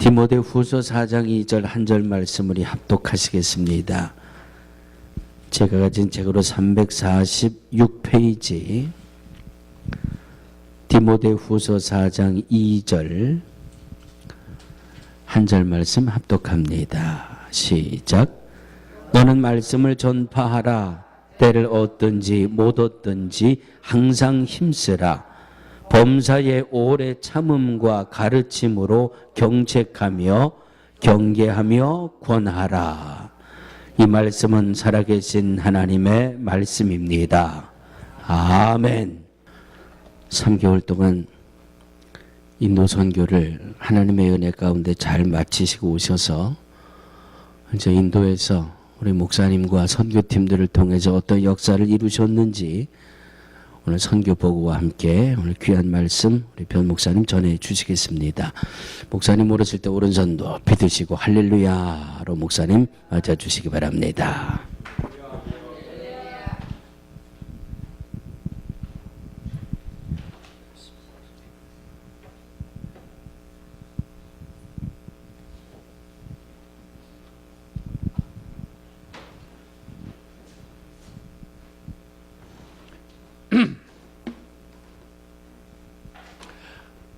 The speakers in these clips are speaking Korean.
디모데후서 4장 2절 한 절 말씀 우리 합독하시겠습니다. 제가 가진 책으로 346페이지 디모데후서 4장 2절 한 절 말씀 합독합니다. 시작. 너는 말씀을 전파하라. 때를 얻든지 못 얻든지 항상 힘쓰라. 범사의 오래 참음과 가르침으로 경책하며 경계하며 권하라. 이 말씀은 살아계신 하나님의 말씀입니다. 아멘. 3개월 동안 인도 선교를 하나님의 은혜 가운데 잘 마치시고 오셔서 이제 인도에서 우리 목사님과 선교팀들을 통해서 어떤 역사를 이루셨는지 오늘 선교 보고와 함께 오늘 귀한 말씀 우리 변 목사님 전해 주시겠습니다. 목사님 오르실 때 오른손 높이 드시고 할렐루야로 목사님 맞아 주시기 바랍니다.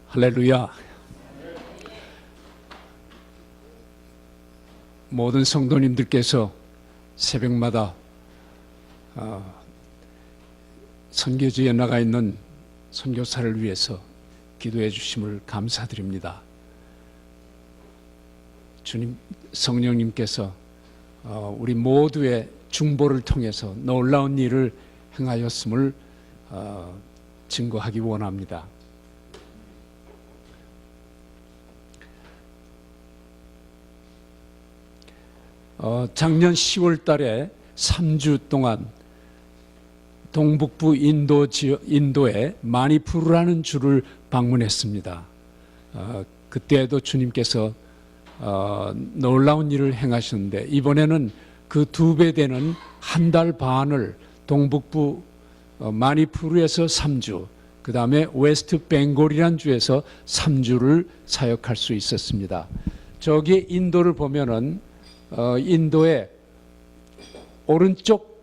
할렐루야. 모든 성도님들께서 새벽마다 선교지에 나가 있는 선교사를 위해서 기도해 주심을 감사드립니다. 주님, 성령님께서 우리 모두의 중보를 통해서 놀라운 일을 행하였음을 증거하기 원합니다. 작년 10월 달에 3주 동안 동북부 인도의 마니푸르라는 주를 방문했습니다. 그때도 주님께서 놀라운 일을 행하셨는데 이번에는 그 2배 되는 한 달 반을 동북부 마니푸르에서 3주, 그 다음에 웨스트 벵골이라는 주에서 3주를 사역할 수 있었습니다. 저기 인도를 보면은 인도의 오른쪽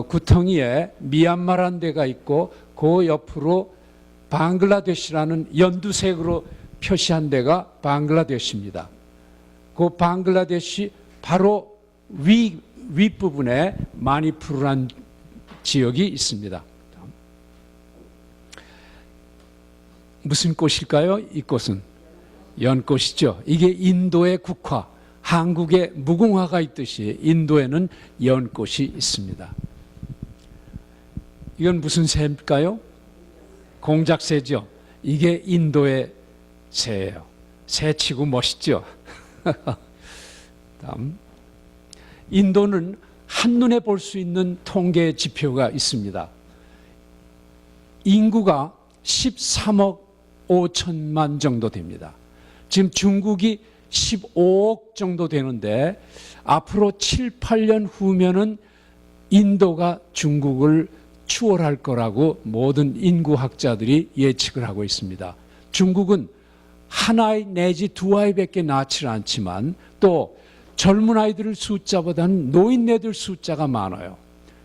구덩이에 미얀마라는 데가 있고 그 옆으로 방글라데시라는 연두색으로 표시한 데가 방글라데시입니다. 그 방글라데시 바로 윗부분에 마니푸르라는 지역이 있습니다. 무슨 꽃일까요? 이 꽃은 연꽃이죠. 이게 인도의 국화, 한국에 무궁화가 있듯이 인도에는 연꽃이 있습니다. 이건 무슨 새일까요? 공작새죠. 이게 인도의 새예요. 새치고 멋있죠. 다음. 인도는 한눈에 볼 수 있는 통계 지표가 있습니다. 인구가 13억 5천만 정도 됩니다. 지금 중국이 15억 정도 되는데 앞으로 7, 8년 후면은 인도가 중국을 추월할 거라고 모든 인구학자들이 예측을 하고 있습니다. 중국은 한 아이 내지 2아이밖에 낳지는 않지만 또 젊은 아이들 숫자보다는 노인네들 숫자가 많아요.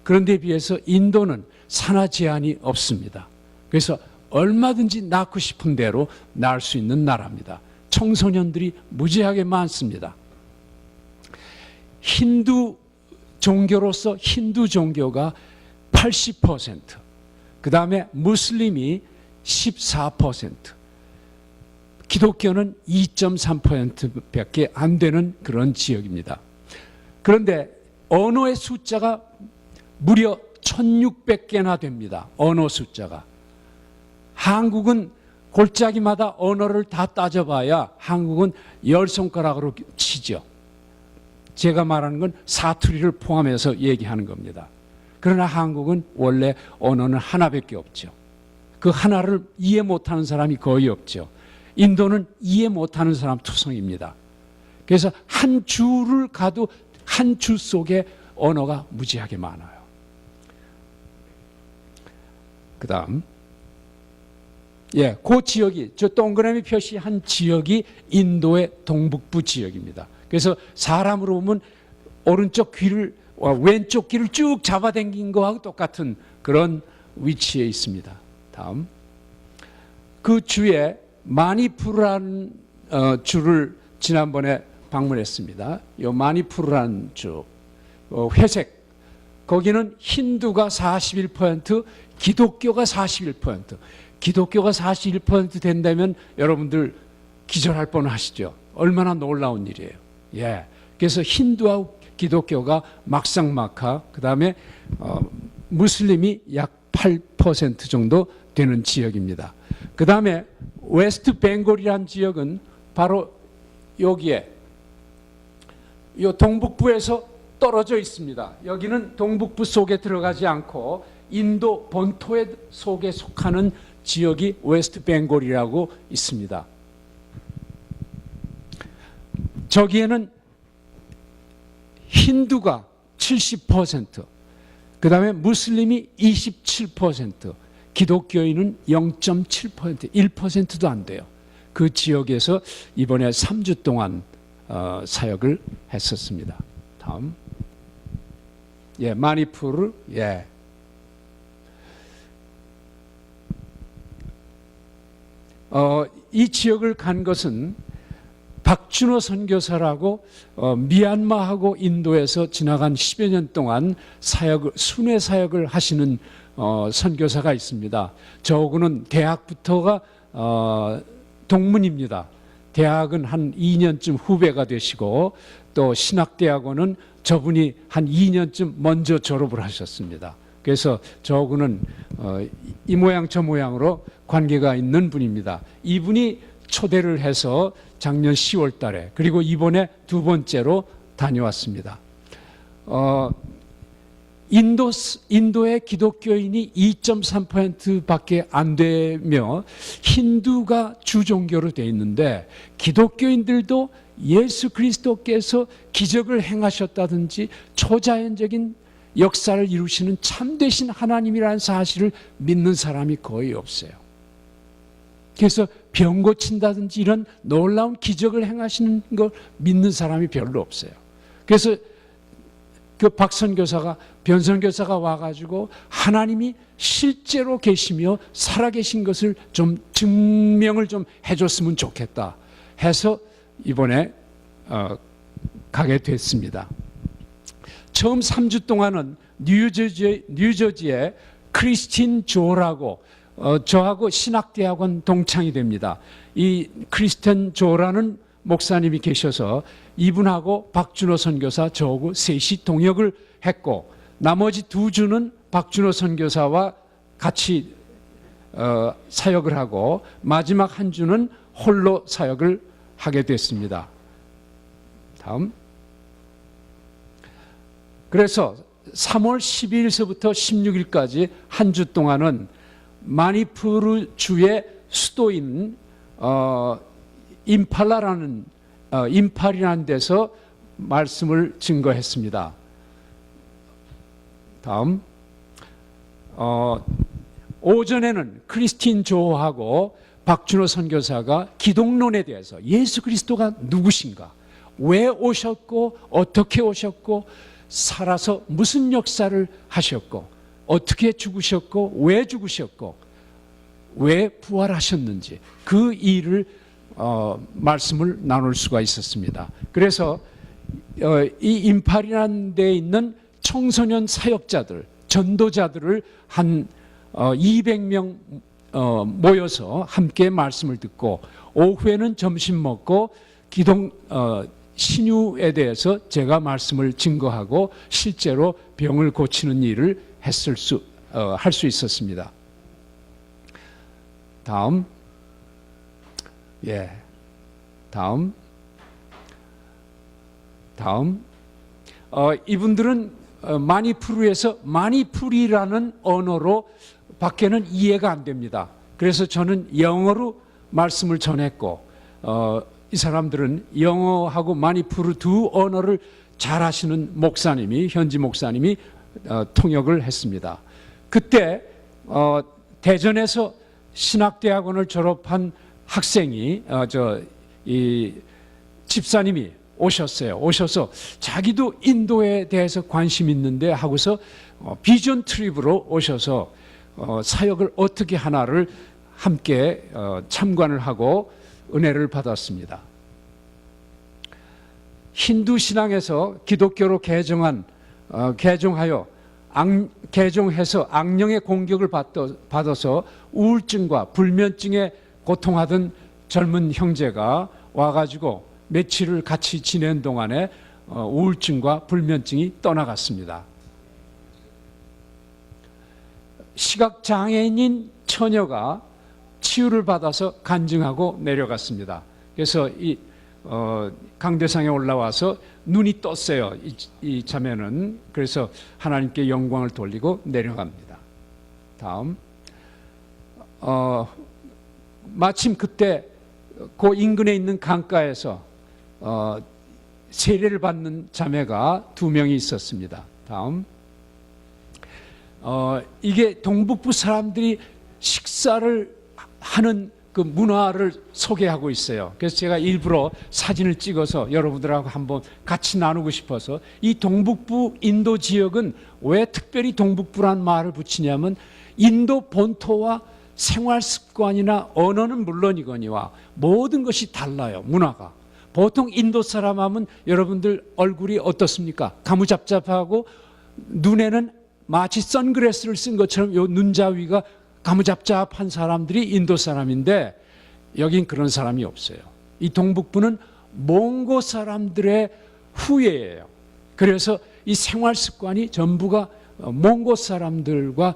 그런데 비해서 인도는 산하 제한이 없습니다. 그래서 얼마든지 낳고 싶은 대로 낳을 수 있는 나라입니다. 청소년들이 무지하게 많습니다. 힌두 종교로서 힌두 종교가 80%, 그 다음에 무슬림이 14%, 기독교는 2.3%밖에 안 되는 그런 지역입니다. 그런데 언어의 숫자가 무려 1600개나 됩니다. 언어 숫자가. 한국은 골짜기마다 언어를 다 따져봐야 한국은 10손가락으로 치죠. 제가 말하는 건 사투리를 포함해서 얘기하는 겁니다. 그러나 한국은 원래 언어는 하나밖에 없죠. 그 하나를 이해 못하는 사람이 거의 없죠. 인도는 이해 못하는 사람 투성입니다. 그래서 한 주를 가도 한 주 속에 언어가 무지하게 많아요. 그 다음 예, 그 지역이 저 동그라미 표시한 지역이 인도의 동북부 지역입니다. 그래서 사람으로 보면 오른쪽 귀를 왼쪽 귀를 쭉 잡아당긴 거하고 똑같은 그런 위치에 있습니다. 다음. 그 주에 마니푸르라는 주를 지난번에 방문했습니다. 이 마니푸르라는 주, 회색, 거기는 힌두가 41%, 기독교가 41%. 기독교가 41% 된다면 여러분들 기절할 뻔하시죠. 얼마나 놀라운 일이에요. 예. 그래서 힌두하고 기독교가 막상막하, 그 다음에 무슬림이 약 8% 정도 되는 지역입니다. 그 다음에 웨스트 벵골이라는 지역은 바로 여기에 이 동북부에서 떨어져 있습니다. 여기는 동북부 속에 들어가지 않고 인도 본토 속에 속하는 지역이 웨스트 벵골이라고 있습니다. 저기에는 힌두가 70%, 그 다음에 무슬림이 27%, 기독교인은 0.7%, 1%도 안 돼요. 그 지역에서 이번에 3주 동안 사역을 했었습니다. 다음. 예, 마니푸르, 예. 이 지역을 간 것은 박준호 선교사라고 미얀마하고 인도에서 지나간 10여 년 동안 순회 사역을 하시는 선교사가 있습니다. 저하고는 대학부터가 동문입니다. 대학은 한 2년쯤 후배가 되시고 또 신학대학원은 저분이 한 2년쯤 먼저 졸업을 하셨습니다. 그래서 저하고는 이 모양 저 모양으로 관계가 있는 분입니다. 이분이 초대를 해서 작년 10월 달에 그리고 이번에 두 번째로 다녀왔습니다. 인도의 기독교인이 2.3%밖에 안 되며 힌두가 주종교로 되어 있는데 기독교인들도 예수 그리스도께서 기적을 행하셨다든지 초자연적인 역사를 이루시는 참되신 하나님이라는 사실을 믿는 사람이 거의 없어요. 그래서 병 고친다든지 이런 놀라운 기적을 행하시는 걸 믿는 사람이 별로 없어요. 그래서 그 박 선교사가 변 선교사가 와가지고 하나님이 실제로 계시며 살아계신 것을 좀 증명을 좀 해줬으면 좋겠다 해서 이번에 가게 됐습니다. 처음 3주 동안은 뉴저지의 크리스틴 조라고 저하고 신학대학원 동창이 됩니다. 이 크리스틴 조라는 목사님이 계셔서 이분하고 박준호 선교사 저하고 셋이 동역을 했고 나머지 두 주는 박준호 선교사와 같이 사역을 하고 마지막 한 주는 홀로 사역을 하게 됐습니다. 다음. 그래서 3월 12일서부터 16일까지 한 주 동안은 마니푸르 주의 수도인 임팔이라는 데서 말씀을 증거했습니다. 다음. 오전에는 크리스틴 조하고 박준호 선교사가 기독론에 대해서 예수 그리스도가 누구신가, 왜 오셨고 어떻게 오셨고 살아서 무슨 역사를 하셨고 어떻게 죽으셨고 왜 죽으셨고 왜 부활하셨는지 그 일을 말씀을 나눌 수가 있었습니다. 그래서 이 임팔이라는 데에 있는 청소년 사역자들, 전도자들을 한 200명 모여서 함께 말씀을 듣고 오후에는 점심 먹고 신유에 대해서 제가 말씀을 증거하고 실제로 병을 고치는 일을 할 수 있었습니다. 다음. 예. 다음. 이분들은 마니푸르에서 마니푸리라는 언어로 밖에는 이해가 안 됩니다. 그래서 저는 영어로 말씀을 전했고 이 사람들은 영어하고 마니푸르 두 언어를 잘 하시는 현지 목사님이 통역을 했습니다. 그때 대전에서 신학대학원을 졸업한 학생이 이 집사님이 오셨어요. 오셔서 자기도 인도에 대해서 관심 있는데 하고서 비전 트립으로 오셔서 사역을 어떻게 하나를 함께 참관을 하고 은혜를 받았습니다. 힌두 신앙에서 기독교로 개종하여 개종해서 악령의 공격을 받아서 우울증과 불면증에 고통하던 젊은 형제가 와가지고 며칠을 같이 지낸 동안에 우울증과 불면증이 떠나갔습니다. 시각장애인인 처녀가 치유를 받아서 간증하고 내려갔습니다. 그래서 이 강대상에 올라와서 눈이 떴어요. 이 자매는. 그래서 하나님께 영광을 돌리고 내려갑니다. 다음. 마침 그때 그 인근에 있는 강가에서 세례를 받는 자매가 2명이 있었습니다. 다음. 이게 동북부 사람들이 식사를 하는 그 문화를 소개하고 있어요. 그래서 제가 일부러 사진을 찍어서 여러분들하고 한번 같이 나누고 싶어서, 이 동북부 인도 지역은 왜 특별히 동북부란 말을 붙이냐면 인도 본토와 생활 습관이나 언어는 물론이거니와 모든 것이 달라요. 문화가. 보통 인도 사람 하면 여러분들 얼굴이 어떻습니까? 가무잡잡하고 눈에는 마치 선글라스를 쓴 것처럼 요 눈자위가 가무잡잡한 사람들이 인도 사람인데, 여긴 그런 사람이 없어요. 이 동북부는 몽고 사람들의 후예예요. 그래서 이 생활 습관이 전부가 몽고 사람들과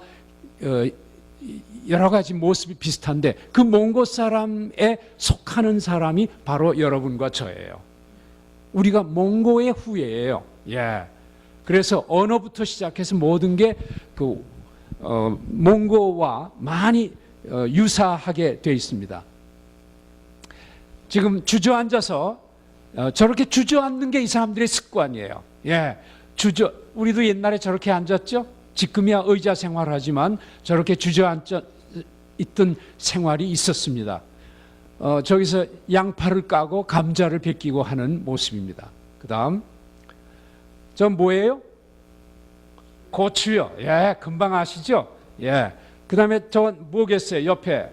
여러 가지 모습이 비슷한데, 그 몽고 사람에 속하는 사람이 바로 여러분과 저예요. 우리가 몽고의 후예예요. 예. 그래서 언어부터 시작해서 모든 게 몽고와 많이 유사하게 되어 있습니다. 지금 주저앉아서 저렇게 주저앉는 게 이 사람들의 습관이에요. 예, 우리도 옛날에 저렇게 앉았죠? 지금이야 의자 생활하지만 저렇게 주저앉아 있던 생활이 있었습니다. 저기서 양파를 까고 감자를 베끼고 하는 모습입니다. 그 다음, 저 뭐예요? 고추요. 예, 금방 아시죠? 예. 그 다음에 저건 뭐겠어요? 옆에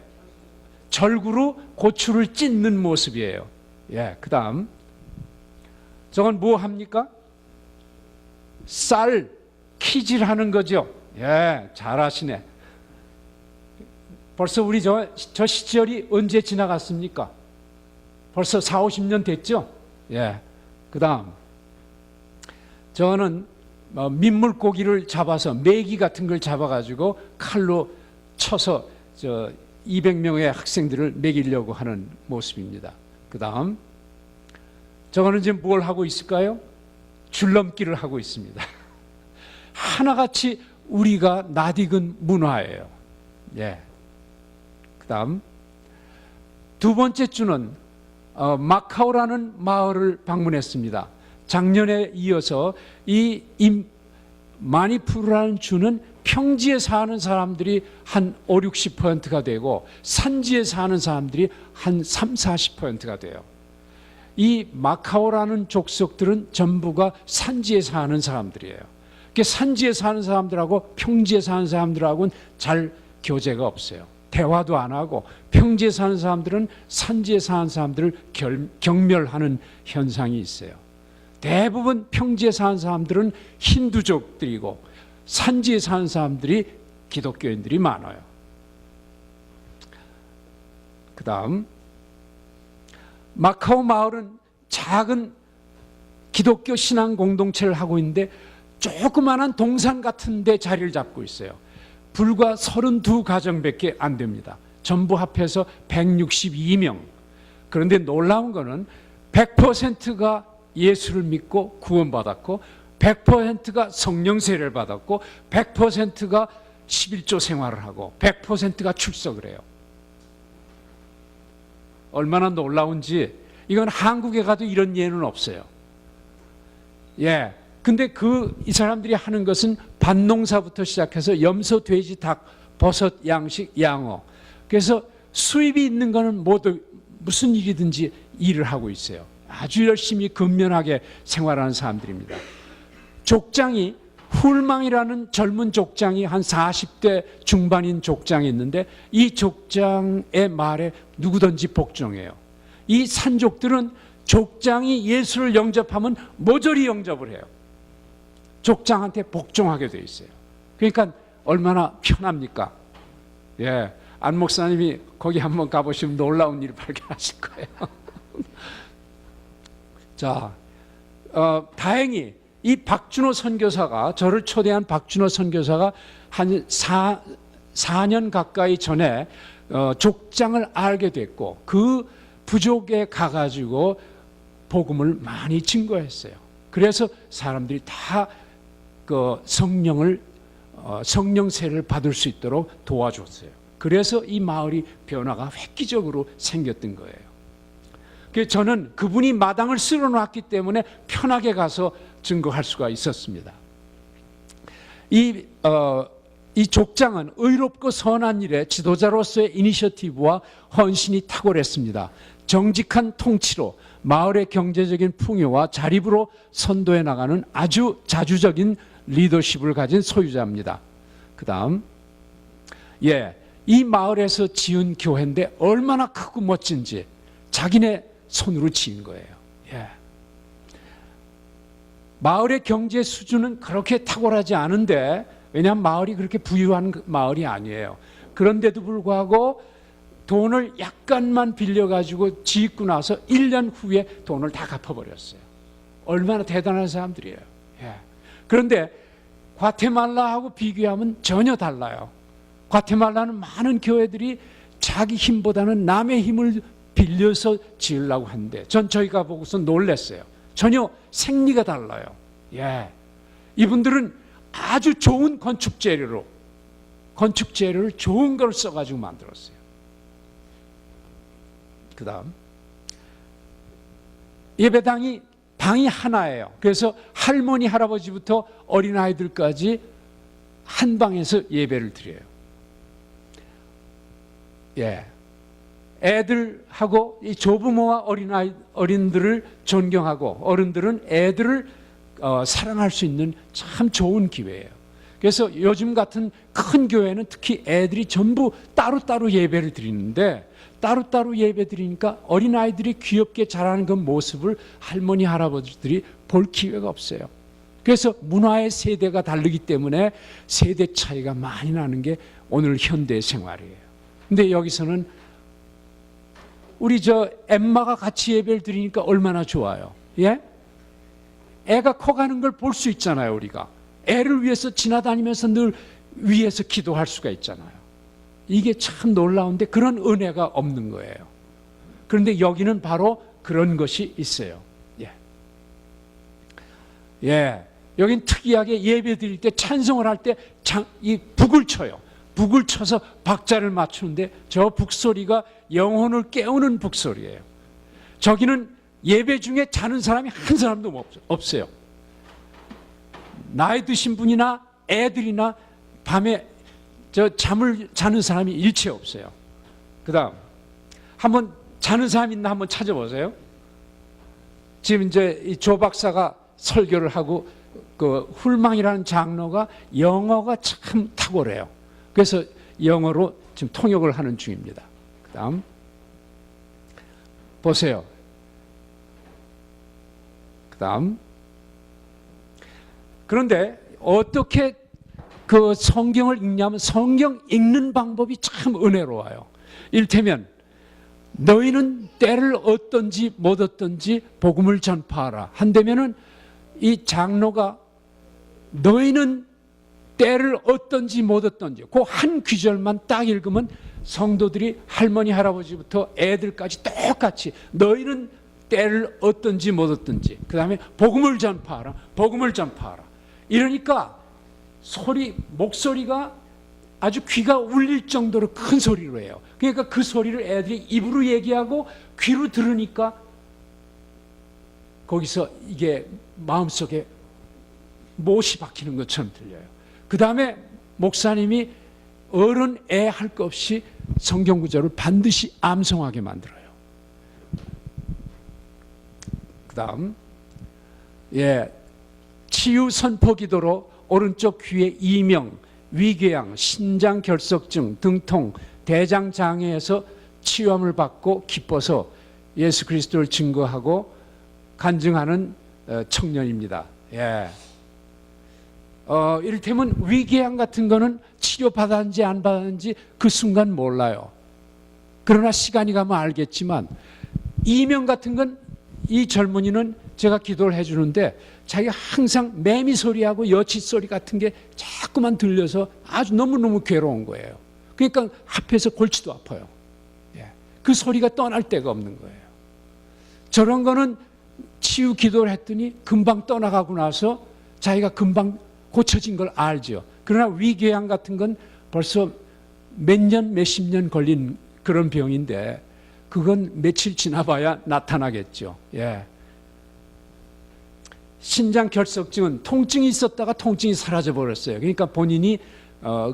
절구로 고추를 찢는 모습이에요. 예. 그 다음, 저건 뭐 합니까? 쌀 키질하는 거죠. 예, 잘하시네. 벌써 우리 저 시절이 언제 지나갔습니까? 벌써 4, 50년 됐죠? 예. 그 다음, 저는 민물고기를 잡아서, 메기 같은 걸 잡아가지고 칼로 쳐서 200명의 학생들을 먹이려고 하는 모습입니다. 그 다음, 저거는 지금 뭘 하고 있을까요? 줄넘기를 하고 있습니다. 하나같이 우리가 낯익은 문화예요. 예. 그 다음, 두 번째 주는 마카오라는 마을을 방문했습니다. 작년에 이어서 이 마니푸르라는 주는 평지에 사는 사람들이 한 5, 60%가 되고 산지에 사는 사람들이 한 3, 40%가 돼요. 이 마카오라는 족속들은 전부가 산지에 사는 사람들이에요. 산지에 사는 사람들하고 평지에 사는 사람들하고는 잘 교제가 없어요. 대화도 안 하고, 평지에 사는 사람들은 산지에 사는 사람들을 경멸하는 현상이 있어요. 대부분 평지에 사는 사람들은 힌두족들이고 산지에 사는 사람들이 기독교인들이 많아요. 그 다음, 마카오 마을은 작은 기독교 신앙 공동체를 하고 있는데 조그마한 동산 같은 데 자리를 잡고 있어요. 불과 32가정밖에 안 됩니다. 전부 합해서 162명. 그런데 놀라운 거는 100%가 예수를 믿고 구원받았고, 100%가 성령 세례를 받았고, 100%가 11조 생활을 하고, 100%가 출석을 해요. 얼마나 놀라운지, 이건 한국에 가도 이런 예는 없어요. 예. 근데 이 사람들이 하는 것은 밭농사부터 시작해서 염소, 돼지, 닭, 버섯, 양식, 양어, 그래서 수입이 있는 거는 모두 무슨 일이든지 일을 하고 있어요. 아주 열심히 근면하게 생활하는 사람들입니다. 족장이 훌망이라는 젊은 족장이 한 40대 중반인 족장이 있는데 이 족장의 말에 누구든지 복종해요. 이 산족들은 족장이 예수를 영접하면 모조리 영접을 해요. 족장한테 복종하게 돼 있어요. 그러니까 얼마나 편합니까? 예, 안 목사님이 거기 한번 가보시면 놀라운 일을 발견하실 거예요. 자, 다행히 이 박준호 선교사가, 저를 초대한 박준호 선교사가 한 4년 가까이 전에 족장을 알게 됐고 그 부족에 가가지고 복음을 많이 증거했어요. 그래서 사람들이 다 그 성령세를 받을 수 있도록 도와줬어요. 그래서 이 마을이 변화가 획기적으로 생겼던 거예요. 그래서 저는 그분이 마당을 쓸어놨기 때문에 편하게 가서 증거할 수가 있었습니다. 이 족장은 의롭고 선한 일에 지도자로서의 이니셔티브와 헌신이 탁월했습니다. 정직한 통치로 마을의 경제적인 풍요와 자립으로 선도해 나가는 아주 자주적인 리더십을 가진 소유자입니다. 그 다음, 이 마을에서 지은 교회인데 얼마나 크고 멋진지 자기네 손으로 지은 거예요. 마을의 경제 수준은 그렇게 탁월하지 않은데, 왜냐하면 마을이 그렇게 부유한 마을이 아니에요. 그런데도 불구하고 돈을 약간만 빌려가지고 짓고 나서 1년 후에 돈을 다 갚아버렸어요. 얼마나 대단한 사람들이에요. 그런데 과테말라하고 비교하면 전혀 달라요. 과테말라는 많은 교회들이 자기 힘보다는 남의 힘을 빌려서 지으려고 하는데 저희가 보고서 놀랐어요. 전혀 생리가 달라요. 이분들은 아주 좋은 건축 재료를 좋은 걸 써가지고 만들었어요. 그 다음, 예배당이 방이 하나예요. 그래서 할머니, 할아버지부터 어린아이들까지 한 방에서 예배를 드려요. 애들하고 이 조부모와 어린들을 존경하고 어른들은 애들을 사랑할 수 있는 참 좋은 기회예요. 그래서 요즘 같은 큰 교회는 특히 애들이 전부 따로따로 예배를 드리는데, 따로따로 예배 드리니까 어린아이들이 귀엽게 자라는 그 모습을 할머니, 할아버지들이 볼 기회가 없어요. 그래서 문화의 세대가 다르기 때문에 세대 차이가 많이 나는 게 오늘 현대 생활이에요. 근데 여기서는 우리 엠마가 같이 예배를 드리니까 얼마나 좋아요. 애가 커가는 걸 볼 수 있잖아요. 우리가 애를 위해서 지나다니면서 늘 위에서 기도할 수가 있잖아요. 이게 참 놀라운데 그런 은혜가 없는 거예요. 그런데 여기는 바로 그런 것이 있어요. 여긴 특이하게 예배 드릴 때, 찬송을 할 때 이 북을 쳐요. 북을 쳐서 박자를 맞추는데 저 북소리가 영혼을 깨우는 북소리예요. 저기는 예배 중에 자는 사람이 한 사람도 없어요. 나이 드신 분이나 애들이나 밤에 잠을 자는 사람이 일체 없어요. 그 다음, 한번 자는 사람 있나 한번 찾아보세요. 지금 이 조 박사가 설교를 하고 그 훌망이라는 장로가 영어가 참 탁월해요. 그래서 영어로 지금 통역을 하는 중입니다. 그 다음, 보세요. 그 다음, 그런데 어떻게 그 성경을 읽냐면 성경 읽는 방법이 참 은혜로워요. 이를테면 너희는 때를 얻든지 못 얻든지 복음을 전파하라 한다면은 이 장로가 너희는 때를 얻든지 못 얻든지 그 한 귀절만 딱 읽으면 성도들이 할머니, 할아버지부터 애들까지 똑같이 너희는 때를 얻든지 못 얻든지, 그 다음에 복음을 전파하라, 복음을 전파하라. 이러니까 목소리가 아주 귀가 울릴 정도로 큰 소리로 해요. 그러니까 그 소리를 애들이 입으로 얘기하고 귀로 들으니까 거기서 이게 마음속에 못이 박히는 것처럼 들려요. 그 다음에 목사님이 어른 애 할 것 없이 성경 구절을 반드시 암송하게 만들어요. 그 다음, 치유 선포 기도로 오른쪽 귀에 이명, 위궤양, 신장 결석증, 등통, 대장 장애에서 치유함을 받고 기뻐서 예수 그리스도를 증거하고 간증하는 청년입니다. 이를테면 위궤양 같은 거는 치료받았는지 안 받았는지 그 순간 몰라요. 그러나 시간이 가면 알겠지만, 이명 같은 건 이 젊은이는 제가 기도를 해주는데 자기가 항상 매미 소리하고 여치 소리 같은 게 자꾸만 들려서 아주 너무너무 괴로운 거예요. 그러니까 앞에서 골치도 아파요. 그 소리가 떠날 데가 없는 거예요. 저런 거는 치유 기도를 했더니 금방 떠나가고 나서 자기가 금방 고쳐진 걸 알죠. 그러나 위궤양 같은 건 벌써 몇 년, 몇십 년 걸린 그런 병인데 그건 며칠 지나봐야 나타나겠죠. 신장 결석증은 통증이 있었다가 통증이 사라져 버렸어요. 그러니까 본인이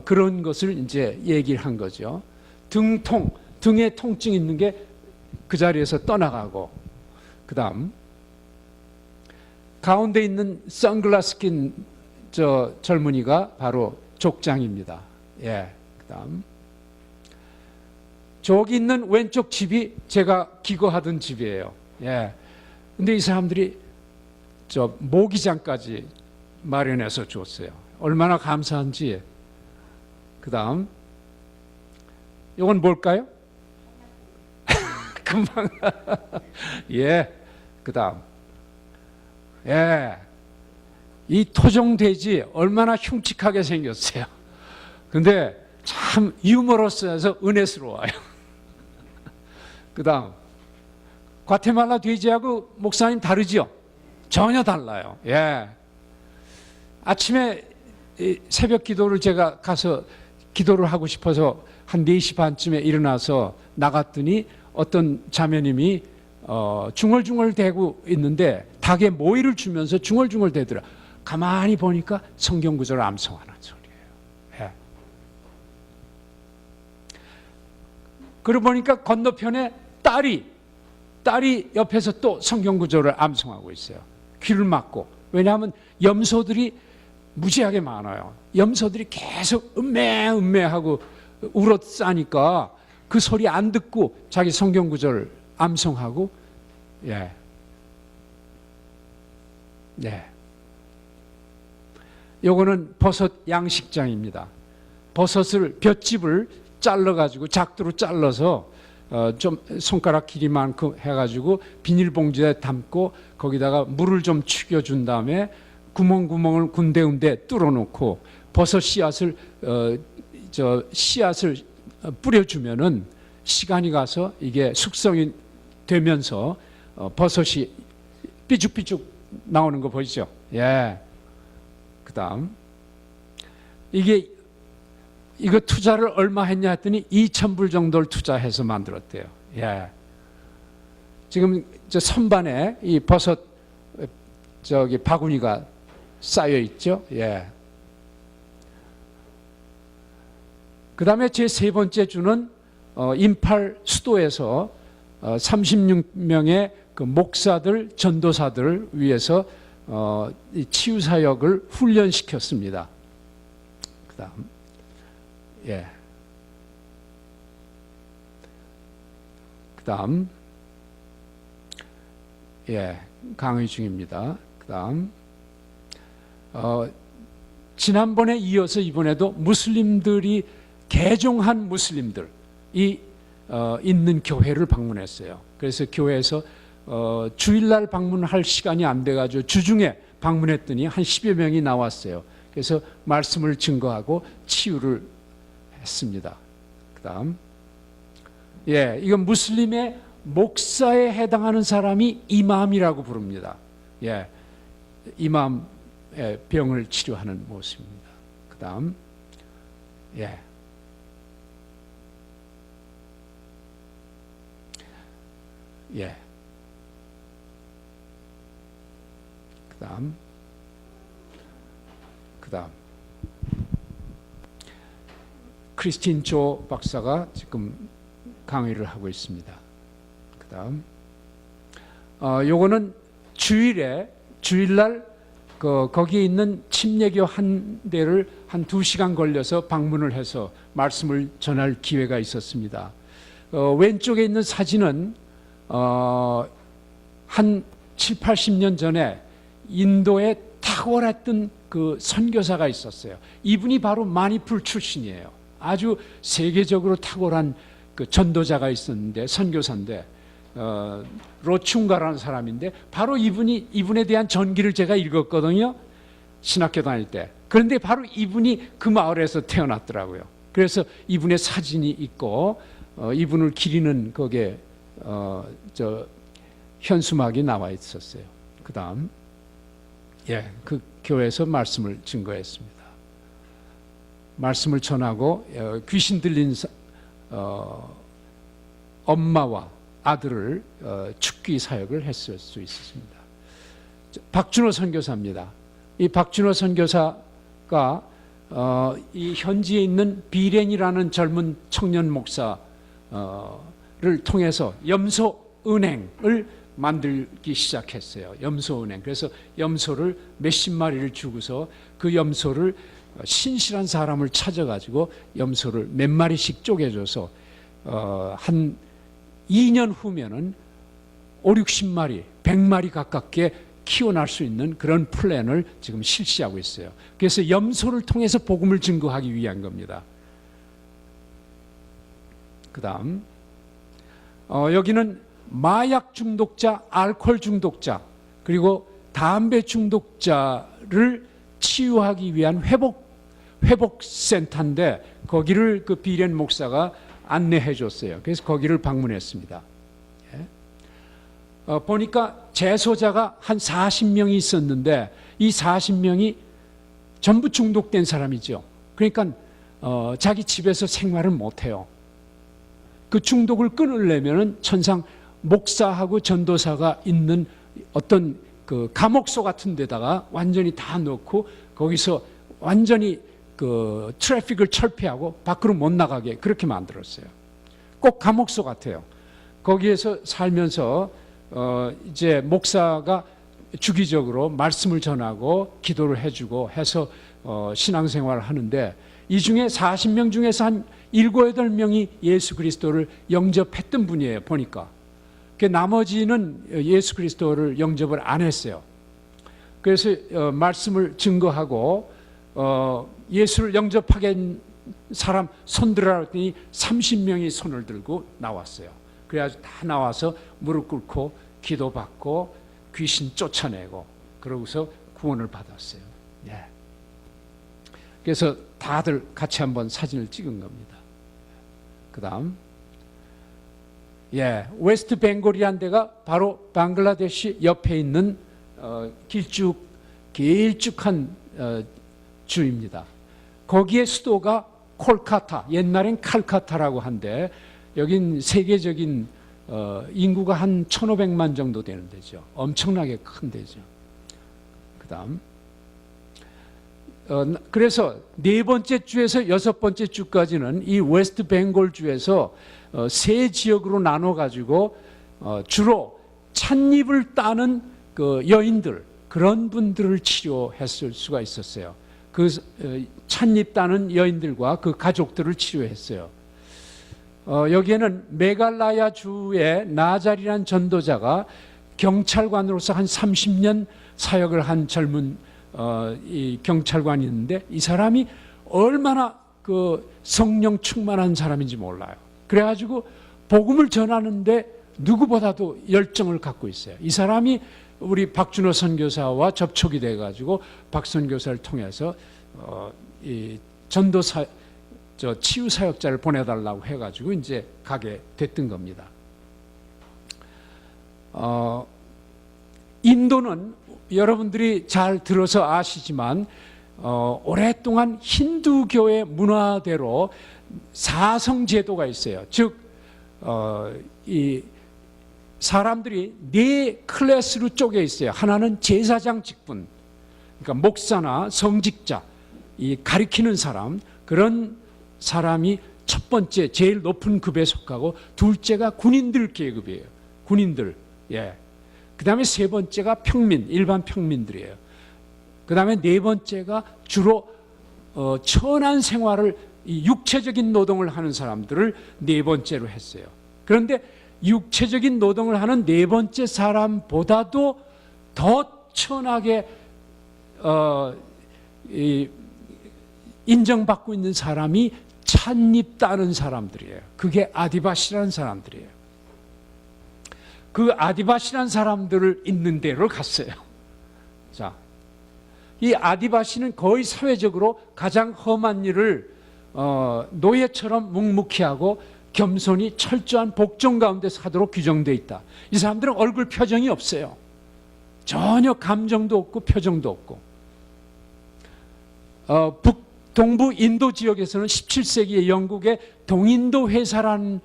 그런 것을 이제 얘기를 한 거죠. 등통, 등에 통증 있는 게 그 자리에서 떠나가고, 그 다음 가운데 있는 선글라스 낀 저 젊은이가 바로 족장입니다. 그 다음 저기 있는 왼쪽 집이 제가 기거하던 집이에요. 근데 이 사람들이 저 모기장까지 마련해서 줬어요. 얼마나 감사한지. 그 다음 이건 뭘까요? 금방 그 다음 이 토종돼지 얼마나 흉측하게 생겼어요. 근데 참 유머러스해서 은혜스러워요. 그 다음 과테말라 돼지하고 목사님 다르죠? 전혀 달라요. 아침에 새벽 기도를 제가 가서 기도를 하고 싶어서 한 4시 반쯤에 일어나서 나갔더니 어떤 자매님이 중얼중얼 대고 있는데 닭에 모이를 주면서 중얼중얼 대더라. 가만히 보니까 성경 구절을 암송하는 소리예요. 그러고 보니까 건너편에 딸이 옆에서 또 성경 구절을 암송하고 있어요. 귀를 막고. 왜냐하면 염소들이 무지하게 많아요. 염소들이 계속 음매하고 울어 싸니까 그 소리 안 듣고 자기 성경 구절 암송하고. 요거는 버섯 양식장입니다. 버섯을 볏짚을 잘라가지고 작두로 잘라서 좀 손가락 길이만큼 해가지고 비닐봉지에 담고 거기다가 물을 좀 축여준 다음에 구멍을 군데군데 뚫어놓고 버섯 씨앗을 뿌려주면은 시간이 가서 이게 숙성이 되면서 버섯이 삐죽삐죽 나오는 거 보이죠? 그 다음 이거 투자를 얼마 했냐 했더니 2,000불 정도를 투자해서 만들었대요. 지금 저 선반에 이 버섯 저기 바구니가 쌓여 있죠. 그 다음에 제 세 번째 주는 임팔 수도에서 36명의 그 목사들, 전도사들을 위해서 이 치유사역을 훈련시켰습니다. 그 다음 그 다음 강의 중입니다. 그 다음 지난번에 이어서 이번에도 무슬림들이 개종한 무슬림들이 있는 교회를 방문했어요. 그래서 교회에서 주일날 방문할 시간이 안 돼가지고 주중에 방문했더니 한 10여 명이 나왔어요. 그래서 말씀을 증거하고 치유를 했습니다. 그 다음 이건 무슬림의 목사에 해당하는 사람이 이맘이라고 부릅니다. 이맘의 병을 치료하는 모습입니다. 그 다음 그 다음 크리스틴 조 박사가 지금 강의를 하고 있습니다. 그다음 요거는 주일날 거기에 있는 침례교 한 대를 한 2시간 걸려서 방문을 해서 말씀을 전할 기회가 있었습니다. 왼쪽에 있는 사진은 한 7, 80년 전에 인도에 탁월했던 그 선교사가 있었어요. 이분이 바로 마니풀 출신이에요. 아주 세계적으로 탁월한 그 전도자가 있었는데, 선교사인데, 로충가라는 사람인데, 바로 이분에 대한 전기를 제가 읽었거든요. 신학교 다닐 때. 그런데 바로 이분이 그 마을에서 태어났더라고요. 그래서 이분의 사진이 있고, 이분을 기리는 거기에 현수막이 나와 있었어요. 그 다음, 그 교회에서 말씀을 증거했습니다. 말씀을 전하고 귀신 들린 엄마와 아들을 죽기 사역을 했을 수 있었습니다. 박준호 선교사입니다. 이 박준호 선교사가 이 현지에 있는 비렌이라는 젊은 청년 목사를 통해서 염소은행을 만들기 시작했어요. 염소은행. 그래서 염소를 몇십 마리를 주고서 그 염소를 신실한 사람을 찾아가지고 염소를 몇 마리씩 쪼개줘서 한 2년 후면은 5, 60마리, 100마리 가깝게 키워날 수 있는 그런 플랜을 지금 실시하고 있어요. 그래서 염소를 통해서 복음을 증거하기 위한 겁니다. 그 다음 여기는 마약 중독자, 알코올 중독자, 그리고 담배 중독자를 치유하기 위한 회복센터인데 거기를 그 비렌 목사가 안내해 줬어요. 그래서 거기를 방문했습니다. 보니까 재소자가 한 40명이 있었는데 이 40명이 전부 중독된 사람이죠. 그러니까 자기 집에서 생활을 못해요. 그 중독을 끊으려면은 천상 목사하고 전도사가 있는 어떤 그 감옥소 같은 데다가 완전히 다 넣고 거기서 완전히 그 트래픽을 철폐하고 밖으로 못 나가게 그렇게 만들었어요. 꼭 감옥소 같아요. 거기에서 살면서 이제 목사가 주기적으로 말씀을 전하고 기도를 해주고 해서 신앙생활을 하는데 이 중에 40명 중에서 한 7, 8명이 예수 그리스도를 영접했던 분이에요. 보니까. 나머지는 예수 그리스도를 영접을 안 했어요. 그래서 말씀을 증거하고 예수를 영접하게 사람 손들어라 했더니 30명이 손을 들고 나왔어요. 그래가지고 다 나와서 무릎 꿇고 기도받고 귀신 쫓아내고 그러고서 구원을 받았어요. 그래서 다들 같이 한번 사진을 찍은 겁니다. 그 다음 웨스트 벵골이라는 데가 바로 방글라데시 옆에 있는 길쭉한 주입니다. 거기에 수도가 콜카타, 옛날엔 칼카타라고 한데 여긴 세계적인 인구가 한 1,500만 정도 되는 데죠. 엄청나게 큰 데죠. 그 다음 그래서 4번째 주에서 6번째 주까지는 이 웨스트 벵골 주에서 세 지역으로 나눠 가지고 주로 찻잎을 따는 그 여인들 그런 분들을 치료했을 수가 있었어요. 그 찻잎 따는 여인들과 그 가족들을 치료했어요. 여기에는 메갈라야 주의 나잘이라는 전도자가 경찰관으로서 한 30년 사역을 한 젊은 이 경찰관이 있는데 이 사람이 얼마나 그 성령 충만한 사람인지 몰라요. 그래가지고 복음을 전하는데 누구보다도 열정을 갖고 있어요. 이 사람이 우리 박준호 선교사와 접촉이 돼가지고 박 선교사를 통해서 이 전도사 치유 사역자를 보내달라고 해가지고 이제 가게 됐던 겁니다. 인도는 여러분들이 잘 들어서 아시지만 오랫동안 힌두교의 문화대로 사성제도가 있어요. 즉 이 사람들이 4 클래스로 쪼개 있어요. 하나는 제사장 직분, 그러니까 목사나 성직자, 이 가리키는 사람, 그런 사람이 첫 번째 제일 높은 급에 속하고 둘째가 군인들 계급이에요. 군인들. 예. 그다음에 세 번째가 평민, 일반 평민들이에요. 그다음에 네 번째가 주로 천한 생활을 육체적인 노동을 하는 사람들을 네 번째로 했어요. 그런데 육체적인 노동을 하는 네 번째 사람보다도 더 천하게 인정받고 있는 사람이 찻잎 따는 사람들이에요. 그게 아디바시라는 사람들이에요. 그 아디바시라는 사람들을 있는 데로 갔어요. 자, 이 아디바시는 거의 사회적으로 가장 험한 일을 노예처럼 묵묵히 하고 겸손히 철저한 복종 가운데서 하도록 규정되어 있다. 이 사람들은 얼굴 표정이 없어요. 전혀 감정도 없고 표정도 없고. 동부 인도 지역에서는 17세기에 영국의 동인도 회사라는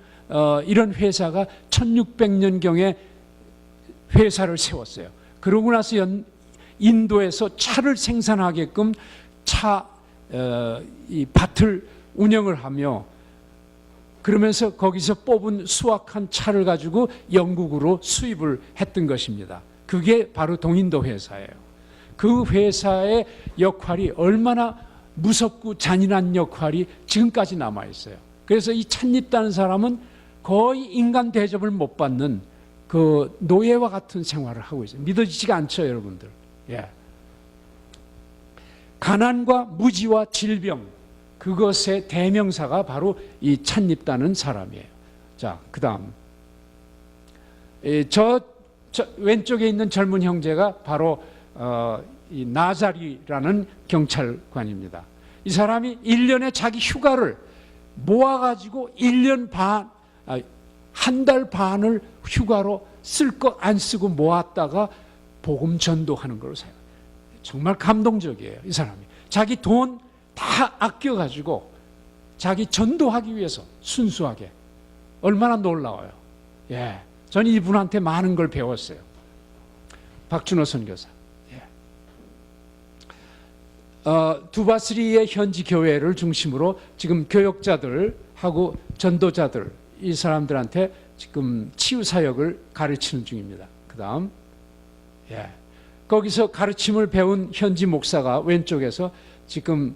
이런 회사가 1600년경에 회사를 세웠어요. 그러고 나서 인도에서 차를 생산하게끔 이 밭을 운영을 하며 그러면서 거기서 뽑은 수확한 차를 가지고 영국으로 수입을 했던 것입니다. 그게 바로 동인도 회사예요. 그 회사의 역할이 얼마나 무섭고 잔인한 역할이 지금까지 남아있어요. 그래서 이 찻잎 따는 사람은 거의 인간 대접을 못 받는 그 노예와 같은 생활을 하고 있어요. 믿어지지가 않죠, 여러분들. 예. 가난과 무지와 질병, 그것의 대명사가 바로 이 찻잎 따는 사람이에요. 자, 그 다음. 저 왼쪽에 있는 젊은 형제가 바로 이 나자리라는 경찰관입니다. 이 사람이 1년에 자기 휴가를 모아가지고 1년 반, 한 달 반을 휴가로 쓸 거 안 쓰고 모았다가 복음 전도하는 걸로 생각해요. 정말 감동적이에요, 이 사람이. 자기 돈 다 아껴가지고 자기 전도하기 위해서 순수하게. 얼마나 놀라워요. 예. 저는 이분한테 많은 걸 배웠어요. 박준호 선교사. 두바스리의 현지 교회를 중심으로 지금 교역자들하고 전도자들 이 사람들한테 지금 치유 사역을 가르치는 중입니다. 그 다음, 예, 거기서 가르침을 배운 현지 목사가 왼쪽에서 지금